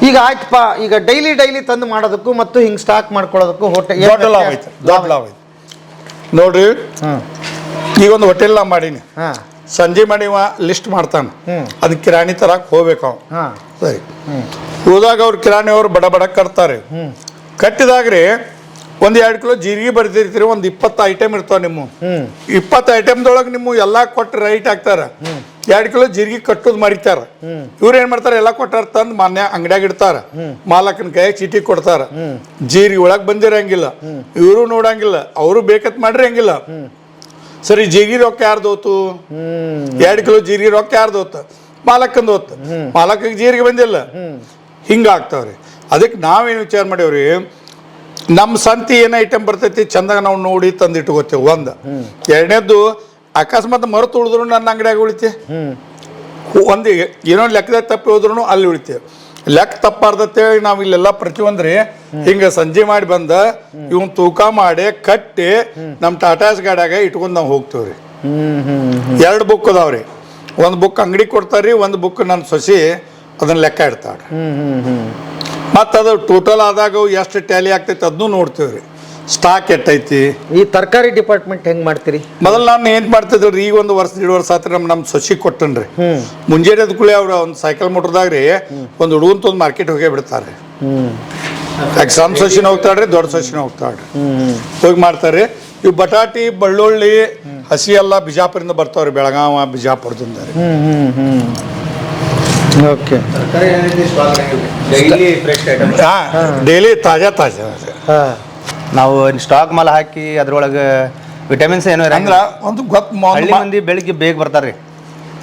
ಈಗ ಆಯ್ತಪ್ಪ, ಈಗ ಡೈಲಿ ತಂದು ಮಾಡೋದಕ್ಕೂ ಮತ್ತು ಹಿಂಗೆ ಸ್ಟಾಕ್ ಮಾಡ್ಕೊಳ್ಳೋದಕ್ಕೂ ಹೋಟೆಲ್ ದೊಡ್ಡ ಲಾಭ ಐತೆ, ದೊಡ್ಡ ಲಾಭ ಐತೆ ನೋಡ್ರಿ. ಈಗ ಒಂದು ಹೋಟೆಲ್ ನಾ ಮಾಡೀನಿ, ಸಂಜೆ ಮಾಡಿ ಲಿಸ್ಟ್ ಮಾಡ್ತಾನೆ, ಅದಕ್ಕೆ ಕಿರಾಣಿ ತರಕ್ಕೆ ಹೋಗ್ಬೇಕು ಅವ. ಸರಿ, ಹೋದಾಗ ಅವ್ರು ಕಿರಾಣಿ ಅವ್ರು ಬಡ ಬಡ ಕಟ್ತಾರೆ. ಕಟ್ಟಿದಾಗ್ರಿ 1-2 ಕಿಲೋ ಜೀರಿಗೆ ಬರ್ದಿರ್ತೀರಿ, ಒಂದು 20 ಐಟಮ್ ಇರ್ತಾವ. ನಿಮ್ಮ 20 ಐಟಮ್ದೊಳಗೆ ನಿಮ್ಮ ಎಲ್ಲ ಕೊಟ್ಟು ರೈಟ್ ಹಾಕ್ತಾರ. 2 ಕಿಲೋ ಜೀರಿಗೆ ಕಟ್ಟೋದು ಮರಿತಾರ. ಇವ್ರು ಏನ್ ಮಾಡ್ತಾರೆ, ಎಲ್ಲ ಕೊಟ್ಟಾರ ತಂದು ಮಾನ್ಯ ಅಂಗಡಿಯಾಗ ಇಡ್ತಾರ. ಮಾಲಕನ ಕೈ ಚೀಟಿ ಕೊಡ್ತಾರ. ಜೀರಿಗೆ ಒಳಗೆ ಬಂದಿರಂಗಿಲ್ಲ, ಇವರು ನೋಡಂಗಿಲ್ಲ, ಅವರು ಬೇಕತ್ ಮಾಡ್ರಿ ಹಂಗಿಲ್ಲ. ಸರಿ, ಜೀರಿಗೆ ರೊಕ್ಕ ಯಾರ್ದು ಹೋತು? 2 ಕಿಲೋ ಜೀರಿಗೆ ರೊಕ್ಕ ಯಾರ್ದು ಹೋತ? ಮಾಲಕಂದು ಹೋತ. ಮಾಲಕಿಗೆ ಜೀರಿಗೆ ಬಂದಿಲ್ಲ. ಹಿಂಗೆ ಆಗ್ತಾವ್ರಿ. ಅದಕ್ಕೆ ನಾವೇನು ವಿಚಾರ ಮಾಡೇವ್ರಿ, ನಮ್ಮ ಸಂತಿ ಏನು ಐಟಮ್ ಬರ್ತೈತಿ ಚಂದಾಗ ನಾವು ನೋಡಿ ತಂದು ಇಟ್ಕೋತೇವೆ. ಒಂದು ಎರಡನೇದ್ದು, ಅಕಸ್ಮಾತ್ ಮರೆತು ಉಳಿದ್ರು ನನ್ನ ಅಂಗಡಿಯಾಗ ಉಳಿತೆ. ಒಂದು ಏನೋ ಲೆಕ್ಕದಾಗ ತಪ್ಪಿ ಹೋದ್ರು ಅಲ್ಲಿ ಉಳಿತೇವೆ. ಲೆಕ್ಕ ತಪ್ಪಾರ್ದತ್ತೇಳಿ ನಾವು ಇಲ್ಲೆಲ್ಲ ಪ್ರತಿಯೊಂದ್ರಿ ಹಿಂಗೆ ಸಂಜೆ ಮಾಡಿ ಬಂದ ಇವನ್ ತೂಕ ಮಾಡಿ ಕಟ್ಟಿ ನಮ್ಮ ಟಾಟಾಸ್ ಗಾಡಿಯಾಗ ಇಟ್ಕೊಂಡು ನಾವು ಹೋಗ್ತೇವ್ರಿ. 2 ಬುಕ್ ಅದಾವ್ರಿ. ಒಂದು ಬುಕ್ ಅಂಗಡಿ ಕೊಡ್ತಾರ್ರಿ, ಒಂದು ಬುಕ್ ನನ್ನ ಸೊಸಿ ಅದನ್ನ ಲೆಕ್ಕ ಇಡ್ತಾಳೆ. ಮತ್ತು ಅದು ಟೋಟಲ್ ಆದಾಗ ಎಷ್ಟು ಟ್ಯಾಲಿ ಆಗ್ತೈತಿ ಅದನ್ನೂ ನೋಡ್ತೇವ್ರಿ. ಸ್ಟಾಕ್ ಎಟ್ಟೈತಿ. ಈ ತರಕಾರಿ ಡಿಪಾರ್ಟ್ಮೆಂಟ್ ಹೆಂಗ್ ಮಾಡ್ತೀರಿ? ಮೊದಲು ನಾನು ಏನು ಮಾಡ್ತಿದ್ರಿ, ಈಗ 1 ವರ್ಷ 1.5 ವರ್ಷ ಆತ್ರಿ ನಮ್ಮ ಸೊಸಿ ಕೊಟ್ಟನ್ರಿ. ಮುಂಜಾನೆ ಎದ್ದ ಕೂಡಲೇ ಅವ್ರು ಒಂದು ಸೈಕಲ್ ಮೋಟ್ರದಾಗ್ರಿ ಒಂದು ಹುಡುಗಂತ ಒಂದು ಮಾರ್ಕೆಟ್ ಹೋಗೇ ಬಿಡ್ತಾರೆ. ಸಣ್ಣ ಸೊಸಿನ ಹೋಗ್ತಾಳ್ರಿ, ದೊಡ್ಡ ಸೊಸಿನ ಹೋಗ್ತಾಳ್ರಿ, ಹೋಗಿ ಮಾಡ್ತಾರೆ. ಇವು ಬಟಾಟಿ, ಬೆಳ್ಳುಳ್ಳಿ, ಹಸಿ ಎಲ್ಲ ಬಿಜಾಪುರಿಂದ ಬರ್ತಾವ್ರಿ, ಬೆಳಗಾವ ಬಿಜಾಪುರದಿಂದ. ಓಕೆ, ಡೈಲಿ ತಾಜಾ ನಾವು ಸ್ಟಾಕ್ ಮಾಲ್ ಹಾಕಿ ಅದ್ರೊಳಗೆ ವಿಟಮಿನ್ಸ್ ಏನೋ ಅಂದ್ರೆ ಒಂದು ಹಳ್ಳಿ ಮಂದಿ ಬೆಳಿಗ್ಗೆ ಬೇಗ ಬರ್ತಾರ್ರಿ.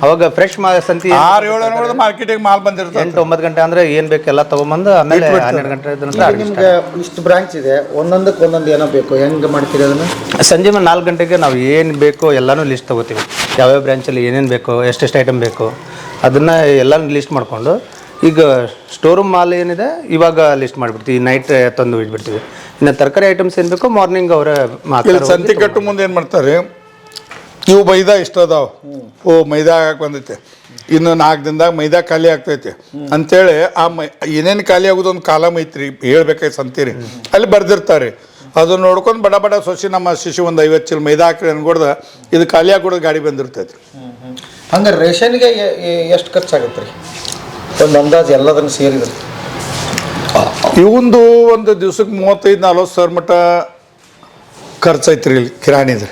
ಅವಾಗ ಫ್ರೆಶ್ ಸಂತಿ 6-7 ಮಾರ್ಕೆಟಿಗೆ ಮಾಲ್ ಬಂದಿರ್ತದೆ. 8-9 ಗಂಟೆ ಅಂದ್ರೆ ಏನ್ ಬೇಕೆಲ್ಲ ತಗೊಂಬಂದು ಆಮೇಲೆ 12 ಗಂಟೆ ನಿಮ್ಗೆ ಇಷ್ಟು ಬ್ರಾಂಚ್ ಇದೆ, ಒಂದೊಂದಕ್ಕೆ ಒಂದೊಂದು ಏನೋ ಬೇಕು, ಹೆಂಗೆ ಮಾಡ್ತೀರಿ ಅದನ್ನು? ಸಂಜೆ ಮೇಲೆ 4 ಗಂಟೆಗೆ ನಾವು ಏನು ಬೇಕೋ ಎಲ್ಲನೂ ಲಿಸ್ಟ್ ತಗೋತೀವಿ. ಯಾವ್ಯಾವ ಬ್ರಾಂಚಲ್ಲಿ ಏನೇನು ಬೇಕೋ, ಎಷ್ಟೆಷ್ಟು ಐಟಮ್ ಬೇಕು ಅದನ್ನು ಎಲ್ಲನೂ ಲಿಸ್ಟ್ ಮಾಡಿಕೊಂಡು, ಈಗ ಸ್ಟೋರ್ ರೂಮ್ ಮಾಲ್ ಏನಿದೆ ಇವಾಗ ಲಿಸ್ಟ್ ಮಾಡಿಬಿಡ್ತೀವಿ, ನೈಟ್ ತಂದು ಇಟ್ಬಿಡ್ತೀವಿ. ಇನ್ನು ತರಕಾರಿ ಐಟಮ್ಸ್ ಏನು ಬೇಕೋ ಮಾರ್ನಿಂಗ್ ಅವರೇ ಸಂತಿ ಕಟ್ಟು ಮುಂದೆ ಏನು ಮಾಡ್ತಾರೆ, ಇವು ಮೈದಾ ಇಷ್ಟ ಅದಾವ, ಮೈದಾ ಹಾಕಿ ಬಂದೈತೆ, ಇನ್ನು 4 ದಿನದಾಗ ಮೈದಾ ಖಾಲಿ ಆಗ್ತೈತೆ ಅಂತೇಳಿ ಆ ಏನೇನು ಖಾಲಿ ಆಗೋದು ಒಂದು ಕಾಲಮ್ ಐತ್ರಿ, ಹೇಳ್ಬೇಕಾಯ್ತು ಸಂತೀರಿ, ಅಲ್ಲಿ ಬರ್ದಿರ್ತಾರೆ. ಅದನ್ನ ನೋಡ್ಕೊಂಡು ಬಡ ಬಡ ಸೊಸಿ ನಮ್ಮ ಶಿಶು ಒಂದು 50 ಚೀಲ ಮೈದಾ ಹಾಕಿ ಅನ್ಕೊಡ್ದ ಇದು ಖಾಲಿ ಆಗ್ಬಿಡೋದು ಗಾಡಿ ಬಂದಿರ್ತೈತಿ. ಹಂಗೆ ರೇಷನ್ಗೆ ಎಷ್ಟು ಖರ್ಚಾಗುತ್ತೆ ರೀ ಒಂದು ಅಂದಾಜು ಎಲ್ಲದನ್ನು ಸೇರಿದ್ರೆ? ಇವಂದು ಒಂದು ದಿವ್ಸಕ್ಕೆ 35-40 ಸಾವಿರ ಮಟ್ಟ ಖರ್ಚು ಐತ್ರಿ ಇಲ್ಲಿ ಕಿರಾಣಿದ್ರಿ,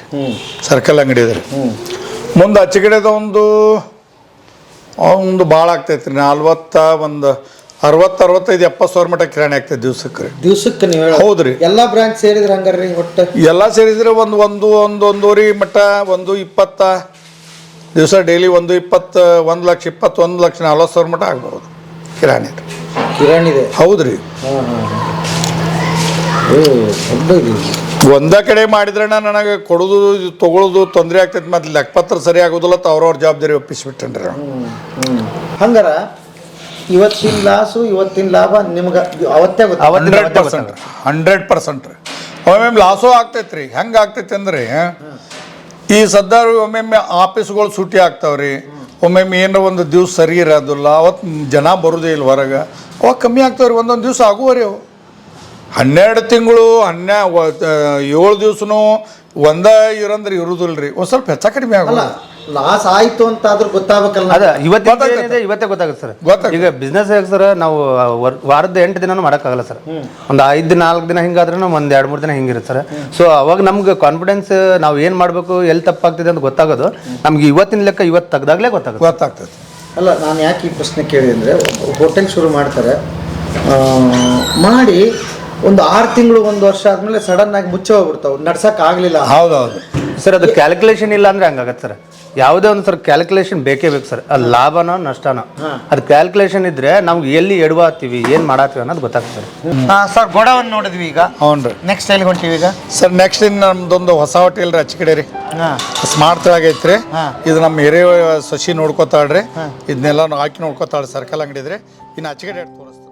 ಸರ್ಕಲ್ ಅಂಗಡಿ ಇದ್ರಿ. ಮುಂದೆ ಆಚೆಗಡೆದ ಒಂದು ಭಾಳ ಆಗ್ತೈತ್ರಿ, 60-65-70 ಸಾವಿರ ಮಟ್ಟ ಕಿರಾಣಿ ಆಗ್ತೈತೆ ದಿವ್ಸಕ್ಕೆ ನೀವು? ಹೌದ್ರಿ. ಎಲ್ಲ ಬ್ರಾಂಚ್ ಸೇರಿದ್ರೆ ಹಂಗಾರ್ರಿ ಒಟ್ಟು ಎಲ್ಲ ಸೇರಿದ್ರೆ ಒಂದೂವರೆ ಮಟ್ಟ 120 ದಿವಸ ಡೈಲಿ 1,20,1,20,1,40,000 ಮಟ್ಟ ಆಗ್ಬೋದು ಕಿರಾಣಿ. ಕಿರಾಣಿದೆ? ಹೌದ್ರಿ. ಒಂದ ಕಡೆ ಮಾಡಿದ್ರೆ ನನಗೆ ಕೊಡೋದು ತಗೊಳ್ಳೋದು ತೊಂದರೆ ಆಗ್ತೈತಿ, ಮತ್ತೆ ಲೆಕ್ಕಪತ್ರ ಸರಿ ಆಗೋದಿಲ್ಲ, ಅವ್ರವ್ರ ಜವಾಬ್ದಾರಿ ಒಪ್ಪಿಸ್ಬಿಟ್ಟನ್ರಿ. ಹಂಗಾರ ಇವತ್ತಿನ ಲಾಸು ಇವತ್ತಿನ ಲಾಭ ನಿಮ್ಗೆ ಅವತ್ತೇ 100% ರೀ. ಒಮ್ಮೊಮ್ಮೆ ಲಾಸು ಆಗ್ತೈತ್ರಿ. ಹೆಂಗೆ ಆಗ್ತೈತಿ ಅಂದ್ರೆ, ಈ ಸದ್ದಾರು ಒಮ್ಮೊಮ್ಮೆ ಆಫೀಸ್ಗಳು ಸೂಟಿ ಆಗ್ತಾವ್ರಿ, ಒಮ್ಮೊಮ್ಮೆ ಏನೋ ಒಂದು ದಿವ್ಸ ಸರಿ ಇರೋದಿಲ್ಲ, ಅವತ್ತು ಜನ ಬರೋದೇ ಇಲ್ಲ ಹೊರಗೆ, ಅವಾಗ ಕಮ್ಮಿ ಆಗ್ತಾವ್ರಿ. ಒಂದೊಂದು ದಿವ್ಸ ಆಗುವರಿ ಅವು 12 ತಿಂಗಳು 7 ದಿವ್ಸನೂ ಒಂದೇ ಇರಂದ್ರೆ ಇರುದಿಲ್ಲ ರೀ, ಒಂದು ಸ್ವಲ್ಪ ಹೆಚ್ಚ ಕಡಿಮೆ ಆಗೋಲ್ಲ. ಲಾಸ್ ಆಯ್ತು ಅಂತ ಆದ್ರೂ ಗೊತ್ತಾಗಬೇಕಲ್ಲ. ಅದ ಇವತ್ತೇ ಗೊತ್ತಾಗುತ್ತೆ ಸರ್. ಈಗ ಬಿಸ್ನೆಸ್ ಸರ್ ನಾವು ವಾರದ 8 ದಿನನೂ ಮಾಡೋಕ್ಕಾಗಲ್ಲ ಸರ್. ಒಂದು 5-4 ದಿನ ಹಿಂಗಾದ್ರೆ ಒಂದು 2-3 ದಿನ ಹಿಂಗಿರುತ್ತೆ ಸರ್. ಸೊ ಅವಾಗ ನಮ್ಗೆ ಕಾನ್ಫಿಡೆನ್ಸ್ ನಾವು ಏನು ಮಾಡಬೇಕು, ಎಲ್ಲಿ ತಪ್ಪಾಗ್ತಿದೆ ಅಂತ ಗೊತ್ತಾಗೋದು ನಮ್ಗೆ ಇವತ್ತಿನ ಲೆಕ್ಕ ಇವತ್ತು ತೆಗ್ದಾಗಲೇ ಗೊತ್ತಾಗ್ತದೆ. ಅಲ್ಲ, ನಾನು ಯಾಕೆ ಈ ಪ್ರಶ್ನೆ ಕೇಳಿದೆ ಅಂದರೆ, ಹೋಟೆಲ್ ಶುರು ಮಾಡ್ತಾರೆ, ಮಾಡಿ ಒಂದು 6 ತಿಂಗಳು 1 ವರ್ಷ ಆದಮೇಲೆ ಸಡನ್ ಆಗಿ ಮುಚ್ಚೆ ಹೋಗ್ಬಿಡ್ತಾವೆ, ನಡ್ಸಕ್ಕೆ ಆಗಲಿಲ್ಲ. ಹೌದೌದು ಸರ್, ಅದು ಕ್ಯಾಲ್ಕುಲೇಷನ್ ಇಲ್ಲ ಅಂದರೆ ಹಂಗಾಗತ್ತೆ ಸರ್. ಯಾವುದೇ ಒಂದು ಸರ್ ಕ್ಯಾಲ್ಕುಲೇಷನ್ ಬೇಕೇ ಬೇಕು ಸರ್. ಅದು ಲಾಭನೋ ನಷ್ಟನೋ ಅದು ಕ್ಯಾಲ್ಕುಲೇಷನ್ ಇದ್ರೆ ನಮ್ಗೆ ಎಲ್ಲಿ ಎಡವಾಗ್ತೀವಿ, ಏನು ಮಾಡತ್ತೀವಿ ಅನ್ನೋದು ಗೊತ್ತಾಗ್ತದೆ ಸರ್. ಗೋಡಾವನ್ನು ನೋಡಿದ್ವಿ ಈಗ. ಹ್ಞೂ ರೀ. ನೆಕ್ಸ್ಟ್ ಎಲ್ಲಿ ಹೊಂಟೀವಿ ಈಗ ಸರ್? ನೆಕ್ಸ್ಟ್ ನಮ್ದೊಂದು ಹೊಸ ಹೋಟೆಲ್ ರೀ, ಅಚ್ಚಕಡೆ ರೀ, ಸ್ಮಾರ್ಟ್ ತೆಳಗೈತ್ರಿ. ಇದು ನಮ್ಮ ಹಿರಿಯ ಸಸಿ ನೋಡ್ಕೋತಾಳ್ರಿ, ಇದನ್ನೆಲ್ಲ ಹಾಕಿ ನೋಡ್ಕೋತಾಳ್ರಿ, ಸರ್ಕಲ್ ಅಂಗಡಿ ಇದ್ರಿ. ಇನ್ನು ಅಚ್ಚಕಡೆ ತೋರಿಸ್ತಾರೆ.